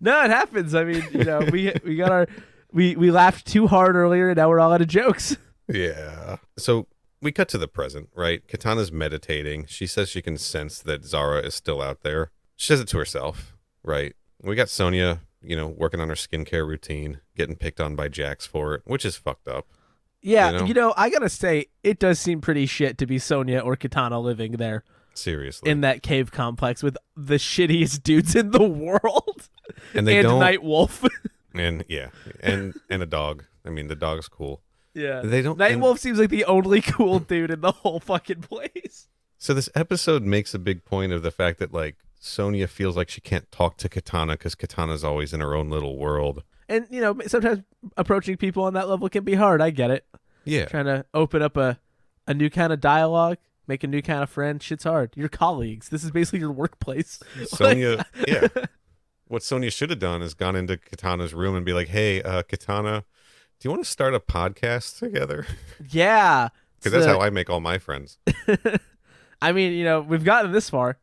[SPEAKER 3] No, it happens. I mean, we got we laughed too hard earlier, and now we're all out of jokes.
[SPEAKER 2] Yeah. So we cut to the present, right? Kitana's meditating. She says she can sense that Zara is still out there. She says it to herself, right? We got Sonya, working on her skincare routine, getting picked on by Jax for it, which is fucked up.
[SPEAKER 3] Yeah, I gotta say, it does seem pretty shit to be Sonya or Kitana living there.
[SPEAKER 2] Seriously.
[SPEAKER 3] In that cave complex with the shittiest dudes in the world.
[SPEAKER 2] And they don't...
[SPEAKER 3] Night Wolf.
[SPEAKER 2] and a dog. I mean, the dog's cool.
[SPEAKER 3] Yeah.
[SPEAKER 2] They don't...
[SPEAKER 3] Night Wolf seems like the only cool dude in the whole fucking place.
[SPEAKER 2] So this episode makes a big point of the fact that, like, Sonya feels like she can't talk to Kitana because Kitana's always in her own little world.
[SPEAKER 3] And, sometimes approaching people on that level can be hard. I get it.
[SPEAKER 2] Yeah.
[SPEAKER 3] Trying to open up a new kind of dialogue, make a new kind of friend. Shit's hard. Your colleagues. This is basically your workplace.
[SPEAKER 2] Sonya, yeah. What Sonya should have done is gone into Kitana's room and be like, hey, Kitana, do you want to start a podcast together?
[SPEAKER 3] Yeah.
[SPEAKER 2] Because that's how I make all my friends.
[SPEAKER 3] I mean, we've gotten this far.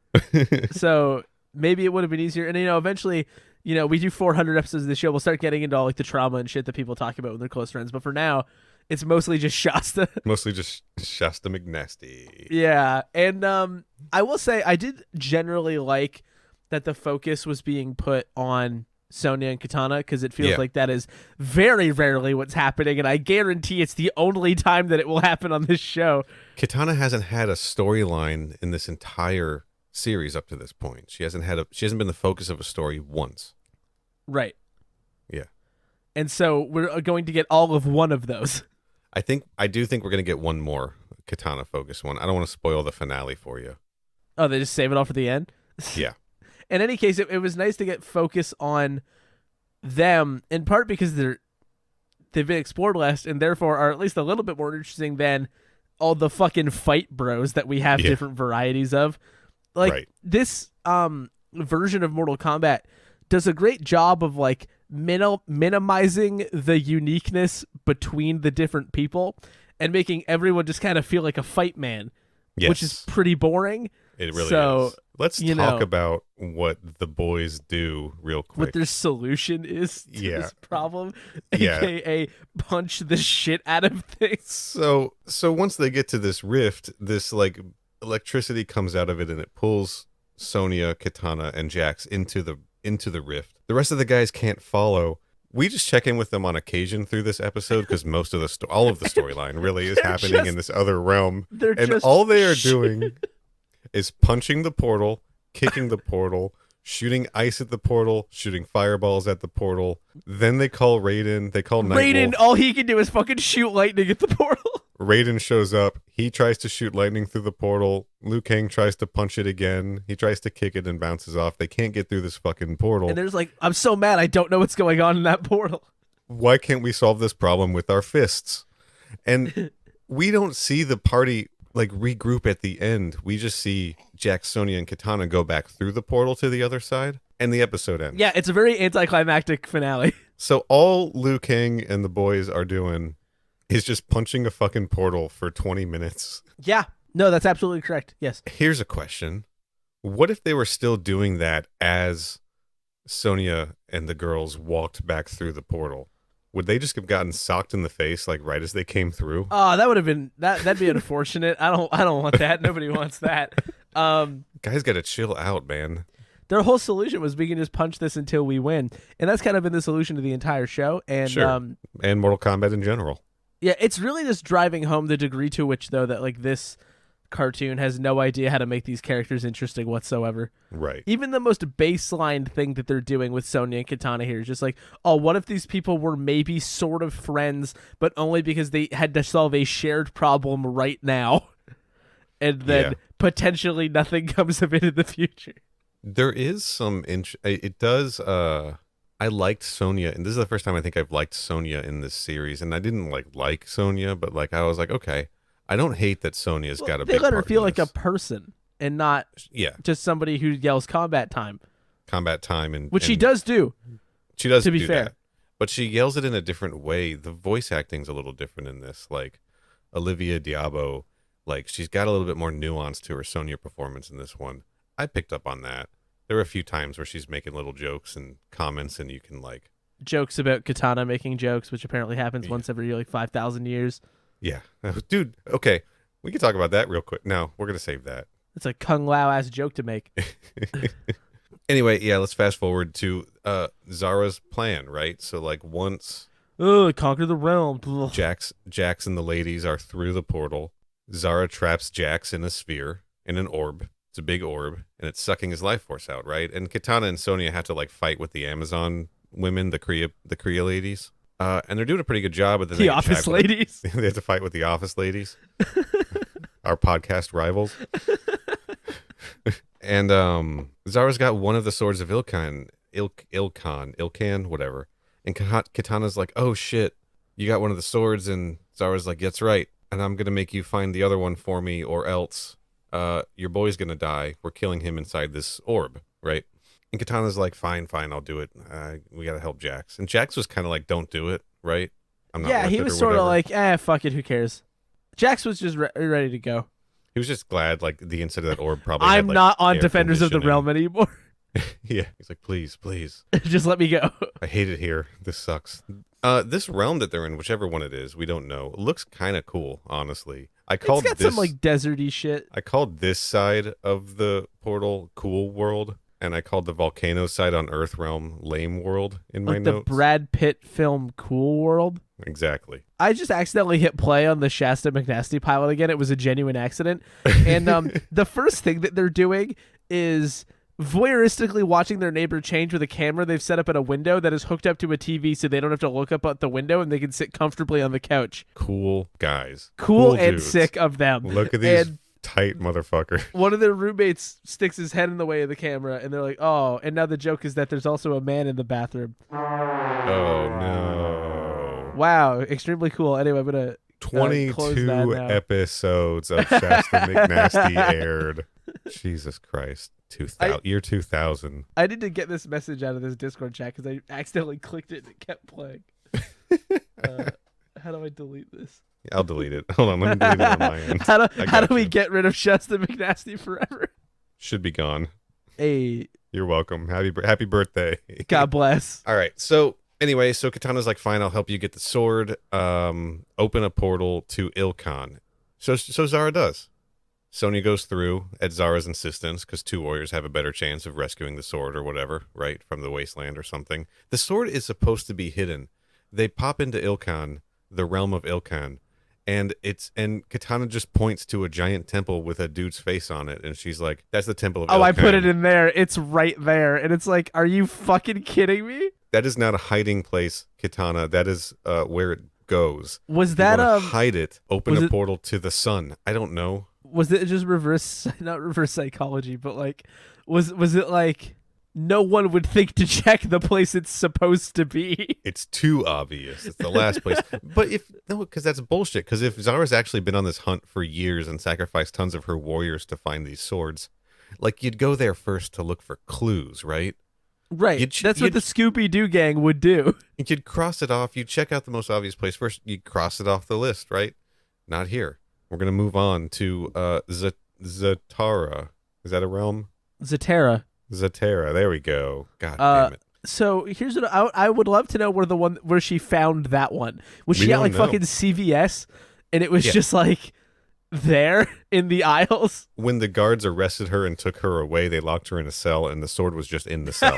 [SPEAKER 3] So maybe it would have been easier. And, eventually, we do 400 episodes of the show. We'll start getting into all like the trauma and shit that people talk about with their close friends. But for now, it's mostly just Shasta.
[SPEAKER 2] Mostly just Shasta McNasty.
[SPEAKER 3] Yeah. And I will say I did generally like that the focus was being put on Sonya and Kitana, because it feels like that is very rarely what's happening. And I guarantee it's the only time that it will happen on this show.
[SPEAKER 2] Kitana hasn't had a storyline in this entire series up to this point. She hasn't been the focus of a story once.
[SPEAKER 3] Right.
[SPEAKER 2] Yeah.
[SPEAKER 3] And so we're going to get all of one of those.
[SPEAKER 2] I do think we're going to get one more Kitana focused one. I don't want to spoil the finale for you.
[SPEAKER 3] Oh, they just save it all for the end?
[SPEAKER 2] Yeah.
[SPEAKER 3] In any case, it was nice to get focus on them, in part because they've been explored less and therefore are at least a little bit more interesting than all the fucking fight bros that we have different varieties of. Like, this version of Mortal Kombat does a great job of, like, minimizing the uniqueness between the different people and making everyone just kind of feel like a fight man, which is pretty boring.
[SPEAKER 2] It really
[SPEAKER 3] So,
[SPEAKER 2] is. Let's
[SPEAKER 3] you
[SPEAKER 2] talk
[SPEAKER 3] know,
[SPEAKER 2] about what the boys do real quick.
[SPEAKER 3] what their solution is to
[SPEAKER 2] Yeah.
[SPEAKER 3] this problem,
[SPEAKER 2] Yeah.
[SPEAKER 3] aka punch the shit out of things.
[SPEAKER 2] So once they get to this rift, this like electricity comes out of it and it pulls Sonya, Kitana, and Jax into the rift. The rest of the guys can't follow. We just check in with them on occasion through this episode because most of all of the storyline really is happening in this other realm. And all they are doing is punching the portal, kicking the portal, shooting ice at the portal, shooting fireballs at the portal. Then they call Raiden. They call
[SPEAKER 3] Raiden,
[SPEAKER 2] Nightwolf.
[SPEAKER 3] all he can do is fucking shoot lightning at the portal.
[SPEAKER 2] Raiden shows up. He tries to shoot lightning through the portal. Liu Kang tries to punch it again. He tries to kick it and bounces off. They can't get through this fucking portal.
[SPEAKER 3] And there's like, I'm so mad I don't know what's going on in that portal.
[SPEAKER 2] Why can't we solve this problem with our fists? And we don't see the party like regroup at the end. We just see Jax, Sonya, and Kitana go back through the portal to the other side, and the episode ends.
[SPEAKER 3] Yeah, it's a very anticlimactic finale.
[SPEAKER 2] So all Liu Kang and the boys are doing is just punching a fucking portal for 20 minutes.
[SPEAKER 3] Yeah. No, that's absolutely correct. Yes.
[SPEAKER 2] Here's a question. What if they were still doing that as Sonya and the girls walked back through the portal? Would they just have gotten socked in the face like right as they came through?
[SPEAKER 3] Oh, that would have been that'd be unfortunate. I don't want that. Nobody wants that.
[SPEAKER 2] Guys got to chill out, man.
[SPEAKER 3] Their whole solution was we can just punch this until we win. And that's kind of been the solution to the entire show. And
[SPEAKER 2] Sure. And Mortal Kombat in general.
[SPEAKER 3] yeah, it's really just driving home the degree to which though that like this cartoon has no idea how to make these characters interesting whatsoever.
[SPEAKER 2] Right.
[SPEAKER 3] Even the most baseline thing that they're doing with Sonya and Kitana here is just like, oh, what if these people were maybe sort of friends, but only because they had to solve a shared problem right now, and then potentially nothing comes of it in the future.
[SPEAKER 2] There is some it does I liked Sonya, and this is the first time I think I've liked Sonya in this series, and I didn't like Sonya, but like I was like, okay, I don't hate that Sonya's got a
[SPEAKER 3] They
[SPEAKER 2] big
[SPEAKER 3] let her
[SPEAKER 2] part
[SPEAKER 3] feel
[SPEAKER 2] in
[SPEAKER 3] like a
[SPEAKER 2] this.
[SPEAKER 3] person and not
[SPEAKER 2] Yeah,
[SPEAKER 3] just somebody who yells combat time,
[SPEAKER 2] combat time, and
[SPEAKER 3] which she
[SPEAKER 2] and
[SPEAKER 3] does do.
[SPEAKER 2] She does
[SPEAKER 3] to be
[SPEAKER 2] do
[SPEAKER 3] fair.
[SPEAKER 2] that, but she yells it in a different way. The voice acting's a little different in this. Like Olivia Diabo, like she's got a little bit more nuance to her Sonya performance in this one. I picked up on that. There were a few times where she's making little jokes and comments, and you can like
[SPEAKER 3] Jokes about Kitana making jokes, which apparently happens once every like 5,000 years.
[SPEAKER 2] yeah, dude. Okay, we can talk about that real quick. No, we're gonna save that.
[SPEAKER 3] It's a Kung Lao ass joke to make.
[SPEAKER 2] Anyway, yeah, let's fast forward to Zara's plan, right? So like once
[SPEAKER 3] Oh, conquer the realm. Ugh.
[SPEAKER 2] Jax and the ladies are through the portal, Zara traps Jax in a sphere, in an orb. It's a big orb, and it's sucking his life force out, right? And Kitana and Sonya have to like fight with the Amazon women, the Kree ladies. And they're doing a pretty good job. But then
[SPEAKER 3] The
[SPEAKER 2] they get
[SPEAKER 3] office
[SPEAKER 2] trapped
[SPEAKER 3] ladies.
[SPEAKER 2] They have to fight with the office ladies, our podcast rivals. And Zara's got one of the swords of Ilkan, whatever. And Kitana's like, oh shit, you got one of the swords. And Zara's like, that's right. And I'm going to make you find the other one for me, or else your boy's going to die. We're killing him inside this orb, right? And Kitana's like, fine, I'll do it. We got to help Jax. And Jax was kind of like, don't do it, right? I'm not
[SPEAKER 3] Yeah,
[SPEAKER 2] worth
[SPEAKER 3] he
[SPEAKER 2] it
[SPEAKER 3] was
[SPEAKER 2] or
[SPEAKER 3] sort of
[SPEAKER 2] whatever.
[SPEAKER 3] like, fuck it, who cares? Jax was just ready to go.
[SPEAKER 2] He was just glad, like, the inside of that orb probably
[SPEAKER 3] I'm
[SPEAKER 2] had, like,
[SPEAKER 3] not on
[SPEAKER 2] air
[SPEAKER 3] Defenders of the
[SPEAKER 2] conditioning.
[SPEAKER 3] Realm anymore.
[SPEAKER 2] Yeah. He's like, please.
[SPEAKER 3] Just let me go.
[SPEAKER 2] I hate it here. This sucks. This realm that they're in, whichever one it is, we don't know. It looks kind of cool, honestly.
[SPEAKER 3] It's got some like deserty shit.
[SPEAKER 2] I called this side of the portal Cool World, and I called the volcano side on Earth Realm Lame World in my
[SPEAKER 3] Like the
[SPEAKER 2] notes.
[SPEAKER 3] Brad Pitt film Cool World.
[SPEAKER 2] Exactly.
[SPEAKER 3] I just accidentally hit play on the Shasta McNasty pilot again. It was a genuine accident. And the first thing that they're doing is voyeuristically watching their neighbor change with a camera they've set up at a window that is hooked up to a TV so they don't have to look up at the window and they can sit comfortably on the couch.
[SPEAKER 2] Cool guys.
[SPEAKER 3] Cool and
[SPEAKER 2] dudes.
[SPEAKER 3] sick of them.
[SPEAKER 2] Look at these
[SPEAKER 3] And
[SPEAKER 2] tight motherfuckers.
[SPEAKER 3] one of their roommates sticks his head in the way of the camera and they're like, oh, and now the joke is that there's also a man in the bathroom.
[SPEAKER 2] Oh, no.
[SPEAKER 3] Wow, extremely cool. Anyway, I'm going to close that
[SPEAKER 2] 22
[SPEAKER 3] now.
[SPEAKER 2] episodes of Shasta McNasty aired. Jesus Christ. Year 2000.
[SPEAKER 3] I need to get this message out of this Discord chat because I accidentally clicked it and it kept playing. How do I delete this?
[SPEAKER 2] I'll delete it. Hold on, let me delete it on my end.
[SPEAKER 3] How
[SPEAKER 2] I
[SPEAKER 3] do
[SPEAKER 2] got
[SPEAKER 3] we
[SPEAKER 2] you.
[SPEAKER 3] get rid of Shasta McNasty forever?
[SPEAKER 2] should be gone.
[SPEAKER 3] Hey,
[SPEAKER 2] You're welcome. Happy birthday.
[SPEAKER 3] God bless.
[SPEAKER 2] All right. So anyway, so Kitana's like, fine, I'll help you get the sword. Open a portal to Ilkan. So Zara does. Sonya goes through at Zara's insistence because two warriors have a better chance of rescuing the sword or whatever, right? From the wasteland or something. The sword is supposed to be hidden. They pop into Ilkan, the realm of Ilkan, and Kitana just points to a giant temple with a dude's face on it, and she's like, that's the temple of Ilkan.
[SPEAKER 3] Oh, I put it in there. It's right there. And it's like, are you fucking kidding me?
[SPEAKER 2] That is not a hiding place, Kitana. That is where it goes.
[SPEAKER 3] Was that
[SPEAKER 2] hide it? Open a portal to the sun. I don't know.
[SPEAKER 3] Was it just not reverse psychology, but like, was it like no one would think to check the place it's supposed to be?
[SPEAKER 2] It's too obvious. It's the last place. But because that's bullshit. Because if Zara's actually been on this hunt for years and sacrificed tons of her warriors to find these swords, like you'd go there first to look for clues, right?
[SPEAKER 3] Right. That's what the Scooby-Doo gang would do.
[SPEAKER 2] You'd cross it off. You'd check out the most obvious place first. You'd cross it off the list, right? Not here. We're going to move on to Zatara. Is that a realm?
[SPEAKER 3] Zatara.
[SPEAKER 2] There we go. God damn it.
[SPEAKER 3] So here's what I would love to know where she found that one. Was she at like fucking CVS and it was just like there in the aisles?
[SPEAKER 2] When the guards arrested her and took her away, they locked her in a cell and the sword was just in the cell.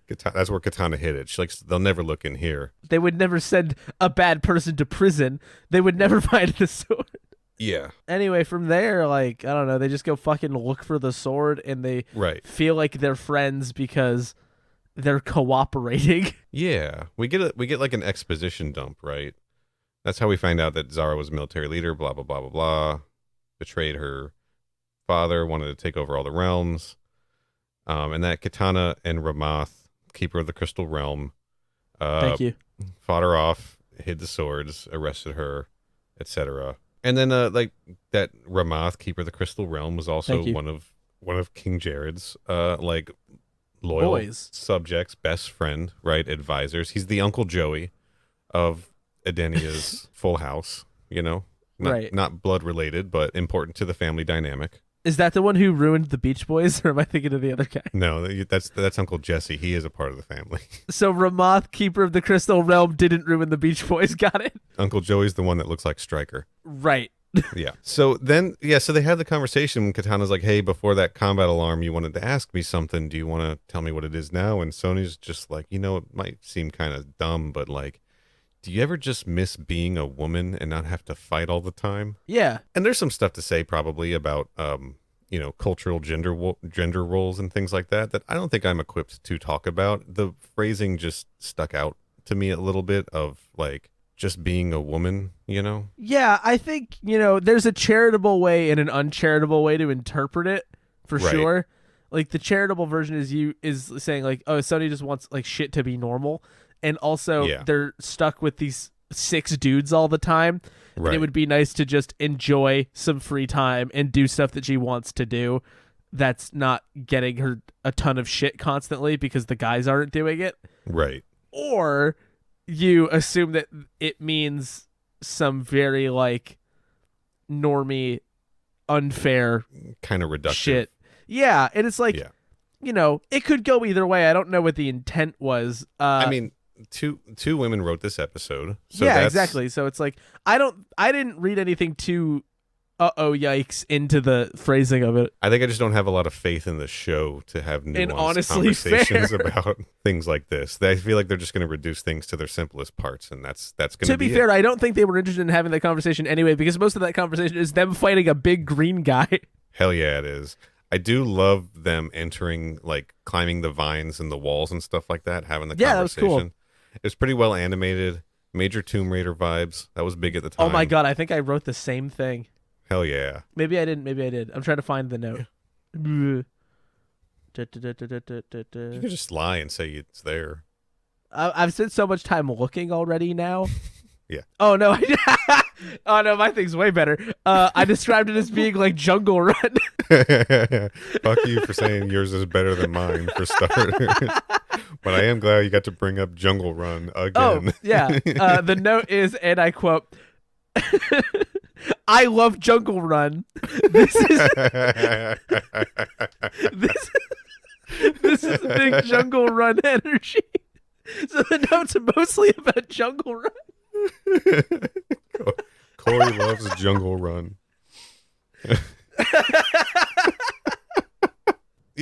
[SPEAKER 2] That's where Kitana hid it. She's like, they'll never look in here.
[SPEAKER 3] They would never send a bad person to prison. They would never find the sword.
[SPEAKER 2] Yeah.
[SPEAKER 3] Anyway, from there, like, I don't know, they just go fucking look for the sword and they feel like they're friends because they're cooperating.
[SPEAKER 2] Yeah. We get like an exposition dump, right? That's how we find out that Zara was a military leader, blah, blah, blah, blah, blah. Betrayed her father, wanted to take over all the realms. And that Kitana and Ramath, keeper of the Crystal Realm,
[SPEAKER 3] Thank you.
[SPEAKER 2] fought her off, hid the swords, arrested her, etc. And then like that Ramath, keeper of the Crystal Realm, was also one of King Jared's like loyal subjects, best friend, right? Advisors. He's the Uncle Joey of Edenia's Full House, you know? Not blood related, but important to the family dynamic.
[SPEAKER 3] Is that the one who ruined the Beach Boys, or am I thinking of the other guy?
[SPEAKER 2] No, that's Uncle Jesse. He is a part of the family.
[SPEAKER 3] So Ramath, keeper of the Crystal Realm, didn't ruin the Beach Boys. Got it?
[SPEAKER 2] Uncle Joey's the one that looks like Stryker.
[SPEAKER 3] Right.
[SPEAKER 2] Yeah. So then, so they had the conversation when Kitana's like, hey, before that combat alarm, you wanted to ask me something. Do you want to tell me what it is now? And Sonya's just like, it might seem kind of dumb, but like, do you ever just miss being a woman and not have to fight all the time?
[SPEAKER 3] Yeah.
[SPEAKER 2] And there's some stuff to say probably about, cultural gender roles and things like that I don't think I'm equipped to talk about. The phrasing just stuck out to me a little bit of like just being a woman, Yeah,
[SPEAKER 3] I think, there's a charitable way and an uncharitable way to interpret it for sure. Like the charitable version is saying like, oh, Sonya just wants like shit to be normal. And also they're stuck with these 6 dudes all the time. Right. And it would be nice to just enjoy some free time and do stuff that she wants to do. That's not getting her a ton of shit constantly because the guys aren't doing it.
[SPEAKER 2] Right.
[SPEAKER 3] Or you assume that it means some very like normie, unfair
[SPEAKER 2] kind of reductive
[SPEAKER 3] shit. Yeah. And it's like, it could go either way. I don't know what the intent was.
[SPEAKER 2] I mean, two women wrote this episode. So
[SPEAKER 3] exactly. So it's like I didn't read anything too yikes into the phrasing of it.
[SPEAKER 2] I think I just don't have a lot of faith in the show to have nuanced
[SPEAKER 3] and honestly
[SPEAKER 2] conversations about things like this. I feel like they're just going to reduce things to their simplest parts, and that's going to be
[SPEAKER 3] fair, I don't think they were interested in having that conversation anyway, because most of that conversation is them fighting a big green guy.
[SPEAKER 2] Hell yeah, it is. I do love them entering, like climbing the vines and the walls and stuff like that, having the conversation. That was cool. It was pretty well animated. Major Tomb Raider vibes. That was big at the time.
[SPEAKER 3] Oh my god, I think I wrote the same thing.
[SPEAKER 2] Hell yeah.
[SPEAKER 3] Maybe I did. I'm trying to find the note.
[SPEAKER 2] You can just lie and say it's there.
[SPEAKER 3] I've spent so much time looking already now.
[SPEAKER 2] Yeah.
[SPEAKER 3] Oh no. Oh no, my thing's way better. I described it as being like Jungle Run.
[SPEAKER 2] Fuck you for saying yours is better than mine for starters. But I am glad you got to bring up Jungle Run again.
[SPEAKER 3] Oh, yeah. The note is, and I quote, I love Jungle Run. This is this is big Jungle Run energy. So the notes are mostly about Jungle Run.
[SPEAKER 2] Corey loves Jungle Run.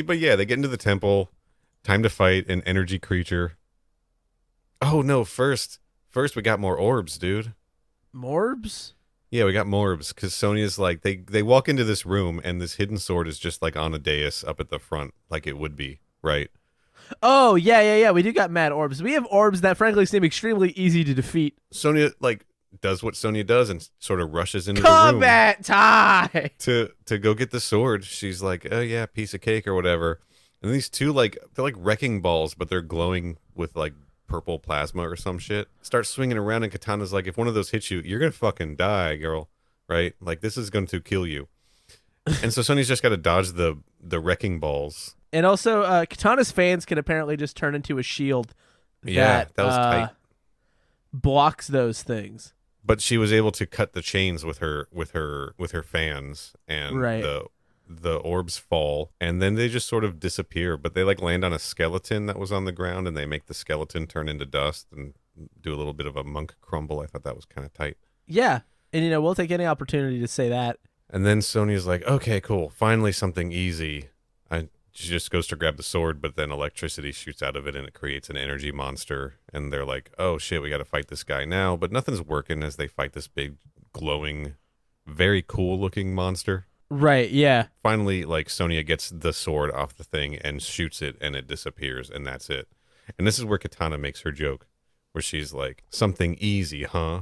[SPEAKER 2] But yeah, they get into the temple. Time to fight an energy creature. Oh no! First we got more orbs, dude.
[SPEAKER 3] Morbs?
[SPEAKER 2] Yeah, we got Morbs because Sonya's like they walk into this room and this hidden sword is just like on a dais up at the front, like it would be, right?
[SPEAKER 3] Oh yeah. We do got mad orbs. We have orbs that frankly seem extremely easy to defeat.
[SPEAKER 2] Sonya like does what Sonya does and sort of rushes into
[SPEAKER 3] Combat time
[SPEAKER 2] to go get the sword. She's like, oh yeah, piece of cake or whatever. And these two they're like wrecking balls, but they're glowing with like purple plasma or some shit. Start swinging around, and Kitana's like, if one of those hits you, you're gonna fucking die, girl. Right? Like this is going to kill you. And so Sonya's just got to dodge the wrecking balls.
[SPEAKER 3] And also, Kitana's fans can apparently just turn into a shield.
[SPEAKER 2] That was tight.
[SPEAKER 3] Blocks those things.
[SPEAKER 2] But she was able to cut the chains with her fans, and
[SPEAKER 3] right.
[SPEAKER 2] the orbs fall, and then they just sort of disappear. But they like land on a skeleton that was on the ground, and they make the skeleton turn into dust and do a little bit of a monk crumble. I thought that was kind of tight.
[SPEAKER 3] Yeah, and we'll take any opportunity to say that.
[SPEAKER 2] And then Sonya's like, okay, cool, finally something easy. She just goes to grab the sword, but then electricity shoots out of it and it creates an energy monster. And they're like, oh shit, we got to fight this guy now. But nothing's working as they fight this big, glowing, very cool looking monster.
[SPEAKER 3] Right, yeah.
[SPEAKER 2] Finally, like Sonya gets the sword off the thing and shoots it and it disappears and that's it. And this is where Kitana makes her joke, where she's like, something easy, huh?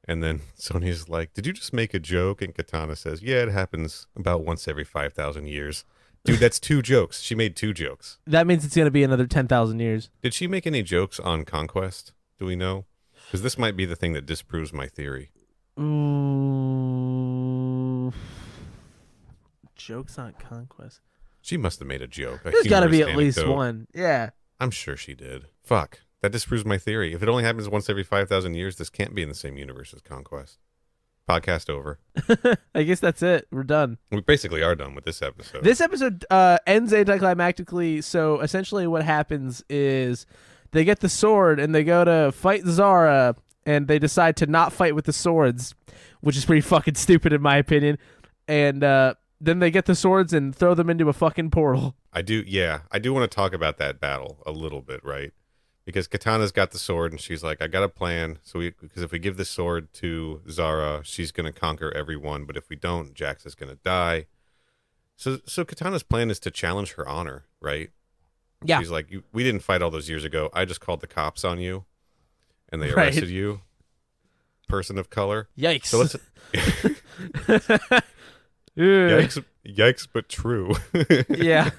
[SPEAKER 2] And then Sonya's like, did you just make a joke? And Kitana says, yeah, it happens about once every 5,000 years. Dude, that's 2 jokes. She made 2 jokes.
[SPEAKER 3] That means it's going to be another 10,000 years.
[SPEAKER 2] Did she make any jokes on Conquest? Do we know? Because this might be the thing that disproves my theory.
[SPEAKER 3] Ooh. Jokes on Conquest.
[SPEAKER 2] She must have made a joke.
[SPEAKER 3] There's got to be at least one. Yeah.
[SPEAKER 2] I'm sure she did. Fuck. That disproves my theory. If it only happens once every 5,000 years, this can't be in the same universe as Conquest. Podcast over.
[SPEAKER 3] I guess that's it. We're done.
[SPEAKER 2] We basically are done with this episode.
[SPEAKER 3] This episode ends anticlimactically. So essentially what happens is they get the sword and they go to fight Zara and they decide to not fight with the swords, which is pretty fucking stupid in my opinion. And then they get the swords and throw them into a fucking portal.
[SPEAKER 2] I do want to talk about that battle a little bit, right? Because Kitana's got the sword, and she's like, I got a plan. Because if we give this sword to Zara, she's going to conquer everyone. But if we don't, Jax is going to die. So Kitana's plan is to challenge her honor, right?
[SPEAKER 3] Yeah.
[SPEAKER 2] She's like, we didn't fight all those years ago. I just called the cops on you, and they arrested you, person of color.
[SPEAKER 3] Yikes.
[SPEAKER 2] So let's... Yikes, but true.
[SPEAKER 3] Yeah.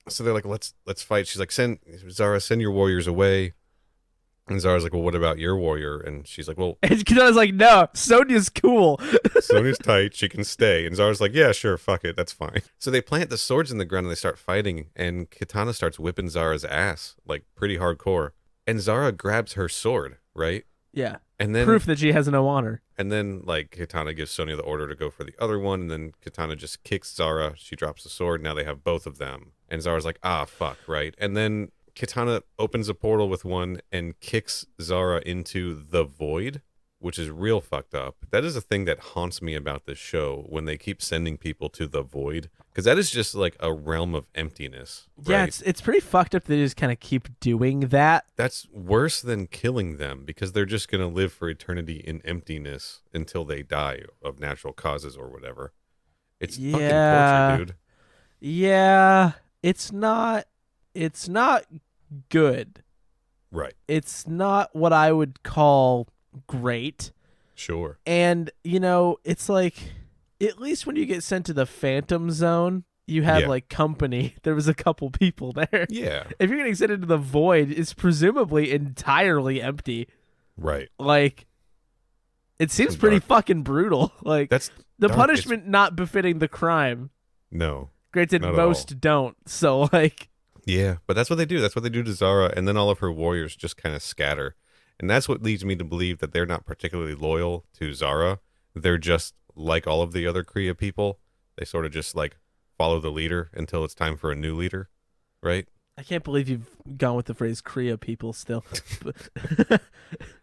[SPEAKER 2] So they're like, let's fight. She's like, send your warriors away. And Zara's like, well, what about your warrior? And she's like, well,
[SPEAKER 3] and Kitana's like, no, Sonya's cool.
[SPEAKER 2] Sonya's tight. She can stay. And Zara's like, yeah, sure, fuck it, that's fine. So they plant the swords in the ground and they start fighting. And Kitana starts whipping Zara's ass, like pretty hardcore. And Zara grabs her sword, right?
[SPEAKER 3] Yeah.
[SPEAKER 2] And then
[SPEAKER 3] proof that she has no honor.
[SPEAKER 2] And then like Kitana gives Sonya the order to go for the other one, and then Kitana just kicks Zara. She drops the sword. Now they have both of them. And Zara's like, ah, fuck, right? And then Kitana opens a portal with one and kicks Zara into the void, which is real fucked up. That is a thing that haunts me about this show, when they keep sending people to the void, because that is just like a realm of emptiness.
[SPEAKER 3] Yeah,
[SPEAKER 2] right?
[SPEAKER 3] it's pretty fucked up that they just kind of keep doing that.
[SPEAKER 2] That's worse than killing them, because they're just going to live for eternity in emptiness until they die of natural causes or whatever. It's fucking torture, dude.
[SPEAKER 3] Yeah, it's not good.
[SPEAKER 2] Right.
[SPEAKER 3] It's not what I would call great.
[SPEAKER 2] Sure.
[SPEAKER 3] And, it's like, at least when you get sent to the Phantom Zone, you have like company. There was a couple people there.
[SPEAKER 2] Yeah.
[SPEAKER 3] If you're getting sent into the void, it's presumably entirely empty.
[SPEAKER 2] Right.
[SPEAKER 3] Like, it seems pretty fucking brutal. Like,
[SPEAKER 2] that's
[SPEAKER 3] the
[SPEAKER 2] dark.
[SPEAKER 3] punishment not befitting the crime.
[SPEAKER 2] No.
[SPEAKER 3] Granted, most don't. So, like...
[SPEAKER 2] Yeah, but that's what they do. That's what they do to Zara, and then all of her warriors just kind of scatter. And that's what leads me to believe that they're not particularly loyal to Zara. They're just like all of the other Kree people. They sort of just like follow the leader until it's time for a new leader, right?
[SPEAKER 3] I can't believe you've gone with the phrase Kree people still.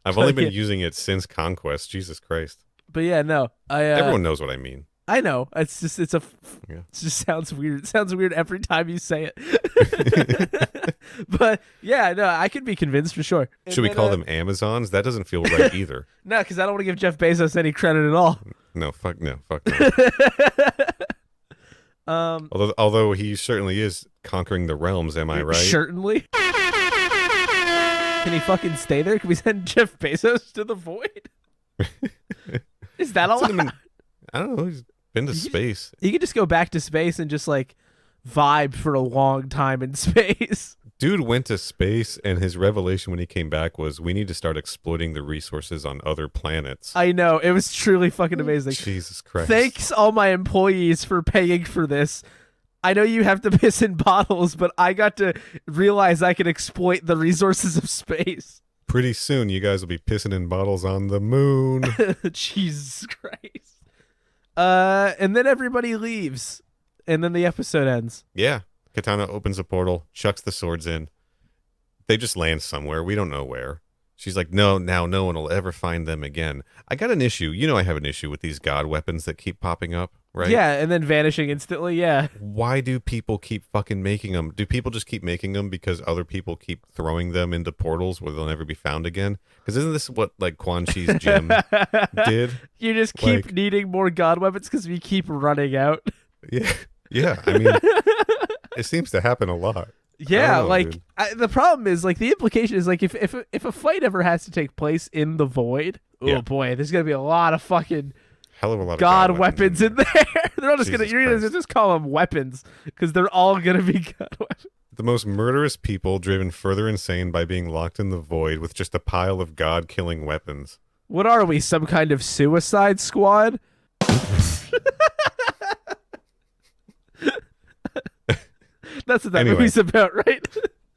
[SPEAKER 2] I've only been using it since Conquest. Jesus Christ.
[SPEAKER 3] But yeah, no.
[SPEAKER 2] Everyone knows what I mean.
[SPEAKER 3] I know. It just sounds weird. It sounds weird every time you say it. But yeah, no, I could be convinced for sure.
[SPEAKER 2] Should we call them Amazons? That doesn't feel right either.
[SPEAKER 3] No, because I don't want to give Jeff Bezos any credit at all.
[SPEAKER 2] No, fuck no.
[SPEAKER 3] Um,
[SPEAKER 2] although he certainly is conquering the realms, am I right?
[SPEAKER 3] Certainly. Can he fucking stay there? Can we send Jeff Bezos to the void? Is that allowed?
[SPEAKER 2] I don't know. He's been to space.
[SPEAKER 3] He could just go back to space and just like vibe for a long time in space.
[SPEAKER 2] Dude went to space, and his revelation when he came back was, we need to start exploiting the resources on other planets.
[SPEAKER 3] I know. It was truly fucking amazing.
[SPEAKER 2] Jesus Christ.
[SPEAKER 3] Thanks all my employees for paying for this. I know you have to piss in bottles, but I got to realize I could exploit the resources of space.
[SPEAKER 2] Pretty soon, you guys will be pissing in bottles on the moon.
[SPEAKER 3] Jesus Christ. And then everybody leaves, and then the episode ends.
[SPEAKER 2] Yeah. Kitana opens a portal, chucks the swords in. They just land somewhere. We don't know where. She's like, no, now no one will ever find them again. I got an issue. You know I have an issue with these god weapons that keep popping up, right?
[SPEAKER 3] Yeah, and then vanishing instantly, yeah.
[SPEAKER 2] Why do people keep fucking making them? Do people just keep making them because other people keep throwing them into portals where they'll never be found again? Because isn't this what, like, Quan Chi's gem did?
[SPEAKER 3] You just keep needing more god weapons because we keep running out.
[SPEAKER 2] Yeah. I mean, it seems to happen a lot.
[SPEAKER 3] Yeah,
[SPEAKER 2] know,
[SPEAKER 3] like the problem is, like, the implication is, like, if a fight ever has to take place in the void, boy, there's gonna be a lot of fucking
[SPEAKER 2] hell of a lot of
[SPEAKER 3] god weapons in there. They're all just you're gonna just call them weapons because they're all gonna be god weapons.
[SPEAKER 2] The most murderous people driven further insane by being locked in the void with just a pile of god-killing weapons.
[SPEAKER 3] What are we? Some kind of Suicide Squad? That's what that movie's about, right?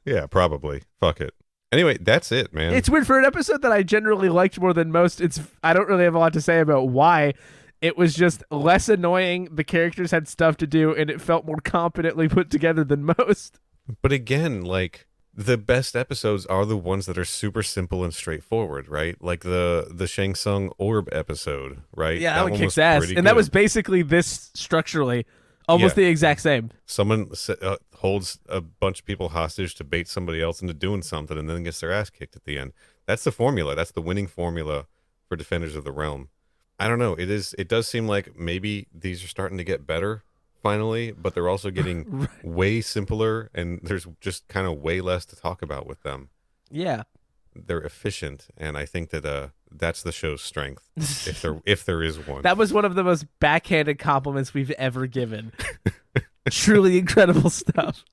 [SPEAKER 2] Yeah, probably. Fuck it. Anyway, that's it, man.
[SPEAKER 3] It's weird for an episode that I generally liked more than most. I don't really have a lot to say about why. It was just less annoying. The characters had stuff to do, and it felt more competently put together than most.
[SPEAKER 2] But again, like, the best episodes are the ones that are super simple and straightforward, right? Like the Shang Tsung orb episode, right?
[SPEAKER 3] Yeah, that one kicks ass. And that was basically this structurally. Almost the exact same.
[SPEAKER 2] Someone holds a bunch of people hostage to bait somebody else into doing something and then gets their ass kicked at the end. That's the formula. That's the winning formula for Defenders of the Realm. I don't know. It does seem like maybe these are starting to get better finally, but they're also getting way simpler, and there's just kind of way less to talk about with them.
[SPEAKER 3] Yeah.
[SPEAKER 2] They're efficient, and I think that that's the show's strength, if there is one.
[SPEAKER 3] That was one of the most backhanded compliments we've ever given. Truly incredible stuff.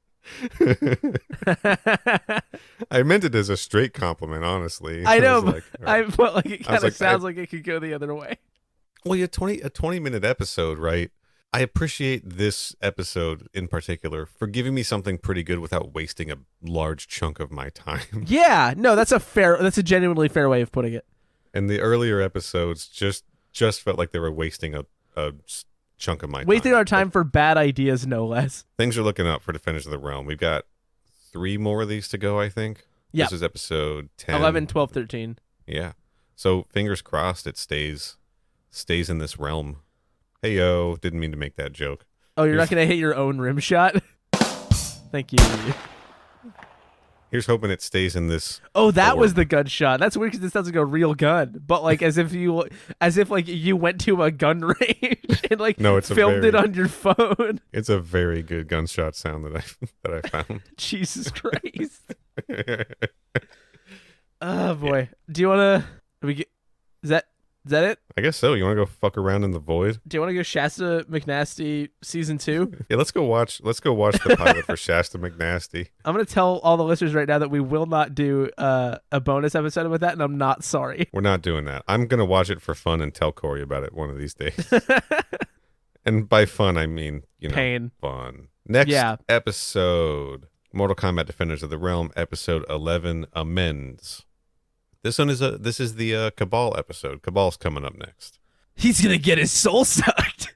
[SPEAKER 2] I meant it as a straight compliment, honestly.
[SPEAKER 3] I know, but it kind of sounds like it could go the other way.
[SPEAKER 2] Well, a 20-minute episode, right? I appreciate this episode in particular for giving me something pretty good without wasting a large chunk of my time.
[SPEAKER 3] Yeah, no, that's a genuinely fair way of putting it.
[SPEAKER 2] And the earlier episodes just felt like they were wasting a chunk of my time.
[SPEAKER 3] Wasting our time for bad ideas, no less.
[SPEAKER 2] Things are looking up for Defenders of the Realm. We've got 3 more of these to go, I think.
[SPEAKER 3] Yeah.
[SPEAKER 2] This is episode 10.
[SPEAKER 3] 11, 12, 13.
[SPEAKER 2] Yeah. So fingers crossed it stays in this realm. Hey, yo, didn't mean to make that joke.
[SPEAKER 3] Oh, you're not going to hit your own rim shot? Thank you.
[SPEAKER 2] Here's hoping it stays in this.
[SPEAKER 3] Oh, that was the gunshot. That's weird because it sounds like a real gun, but like as if you went to a gun range and like filmed it on your phone.
[SPEAKER 2] It's a very good gunshot sound that I found.
[SPEAKER 3] Jesus Christ. Oh boy. Do you want to? Is that it?
[SPEAKER 2] I guess so. You want to go fuck around in the void?
[SPEAKER 3] Do you want to go Shasta McNasty season 2?
[SPEAKER 2] Yeah, let's go watch the pilot for Shasta McNasty.
[SPEAKER 3] I'm gonna tell all the listeners right now that we will not do a bonus episode with that, and I'm not sorry.
[SPEAKER 2] We're not doing that. I'm gonna watch it for fun and tell Corey about it one of these days. And by fun, I mean
[SPEAKER 3] pain.
[SPEAKER 2] Fun. Next episode: Mortal Kombat: Defenders of the Realm, episode 11, Amends. This is the Cabal episode. Cabal's coming up next.
[SPEAKER 3] He's gonna get his soul sucked.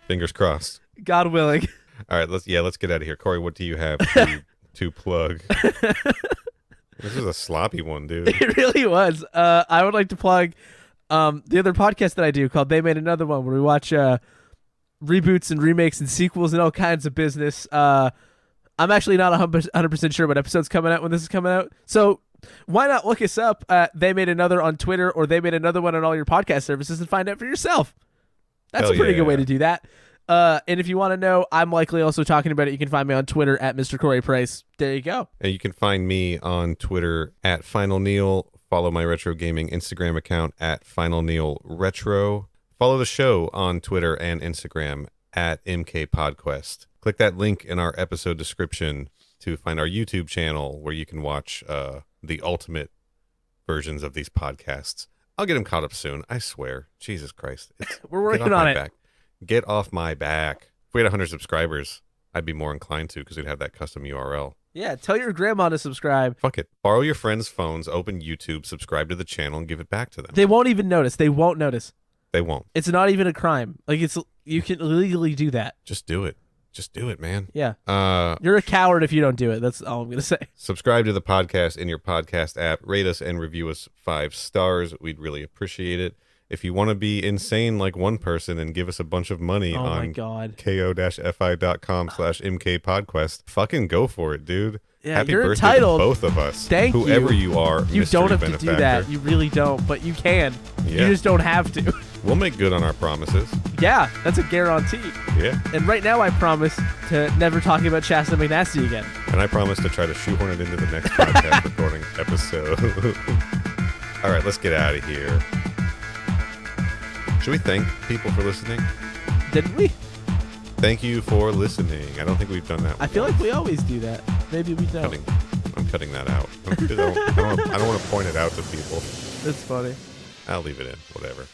[SPEAKER 2] Fingers crossed.
[SPEAKER 3] God willing.
[SPEAKER 2] All right, let's get out of here. Corey, what do you have to plug? This is a sloppy one, dude.
[SPEAKER 3] It really was. I would like to plug the other podcast that I do called They Made Another One, where we watch reboots and remakes and sequels and all kinds of business. I'm actually not 100% sure what episode's coming out when this is coming out. So why not look us up at They Made Another on Twitter, or They Made Another One on all your podcast services, and find out for yourself. That's
[SPEAKER 2] Hell
[SPEAKER 3] a pretty good way
[SPEAKER 2] yeah.
[SPEAKER 3] to do that. And if you want to know, I'm likely also talking about it. You can find me on Twitter at Mr. Corey Price. There you go.
[SPEAKER 2] And you can find me on Twitter at Final Neal. Follow my retro gaming Instagram account at Final Neal Retro. Follow the show on Twitter and Instagram at MK Podquest. Click that link in our episode description to find our YouTube channel where you can watch the ultimate versions of these podcasts. I'll get them caught up soon. I swear. Jesus Christ.
[SPEAKER 3] We're working on it.
[SPEAKER 2] Back. Get off my back. If we had 100 subscribers, I'd be more inclined to because we'd have that custom URL.
[SPEAKER 3] Yeah, tell your grandma to subscribe.
[SPEAKER 2] Fuck it. Borrow your friends' phones, open YouTube, subscribe to the channel, and give it back to them.
[SPEAKER 3] They won't even notice. They won't notice.
[SPEAKER 2] They won't.
[SPEAKER 3] It's not even a crime. Like, you can legally do that.
[SPEAKER 2] Just do it. Just do it, man.
[SPEAKER 3] Yeah. You're a coward if you don't do it. That's all I'm going to say.
[SPEAKER 2] Subscribe to the podcast in your podcast app. Rate us and review us 5 stars. We'd really appreciate it. If you want to be insane like one person and give us a bunch of money
[SPEAKER 3] Oh my
[SPEAKER 2] on
[SPEAKER 3] God.
[SPEAKER 2] ko-fi.com/mkpodquest, fucking go for it, dude.
[SPEAKER 3] Yeah,
[SPEAKER 2] Happy
[SPEAKER 3] you're
[SPEAKER 2] birthday
[SPEAKER 3] entitled.
[SPEAKER 2] to both of us.
[SPEAKER 3] Thank you.
[SPEAKER 2] Whoever you are.
[SPEAKER 3] You
[SPEAKER 2] mystery
[SPEAKER 3] don't have to do
[SPEAKER 2] benefactor.
[SPEAKER 3] that. You really don't, but you can.
[SPEAKER 2] Yeah.
[SPEAKER 3] You just don't have to.
[SPEAKER 2] We'll make good on our promises.
[SPEAKER 3] Yeah, that's a guarantee.
[SPEAKER 2] Yeah.
[SPEAKER 3] And right now I promise to never talk about Shasta McNasty again.
[SPEAKER 2] And I promise to try to shoehorn it into the next podcast recording episode. All right, let's get out of here. Should we thank people for listening?
[SPEAKER 3] Didn't we?
[SPEAKER 2] Thank you for listening. I don't think we've done that.
[SPEAKER 3] I feel like we always do that. Maybe we don't.
[SPEAKER 2] I'm cutting that out. I don't want to point it out to people.
[SPEAKER 3] That's funny.
[SPEAKER 2] I'll leave it in. Whatever.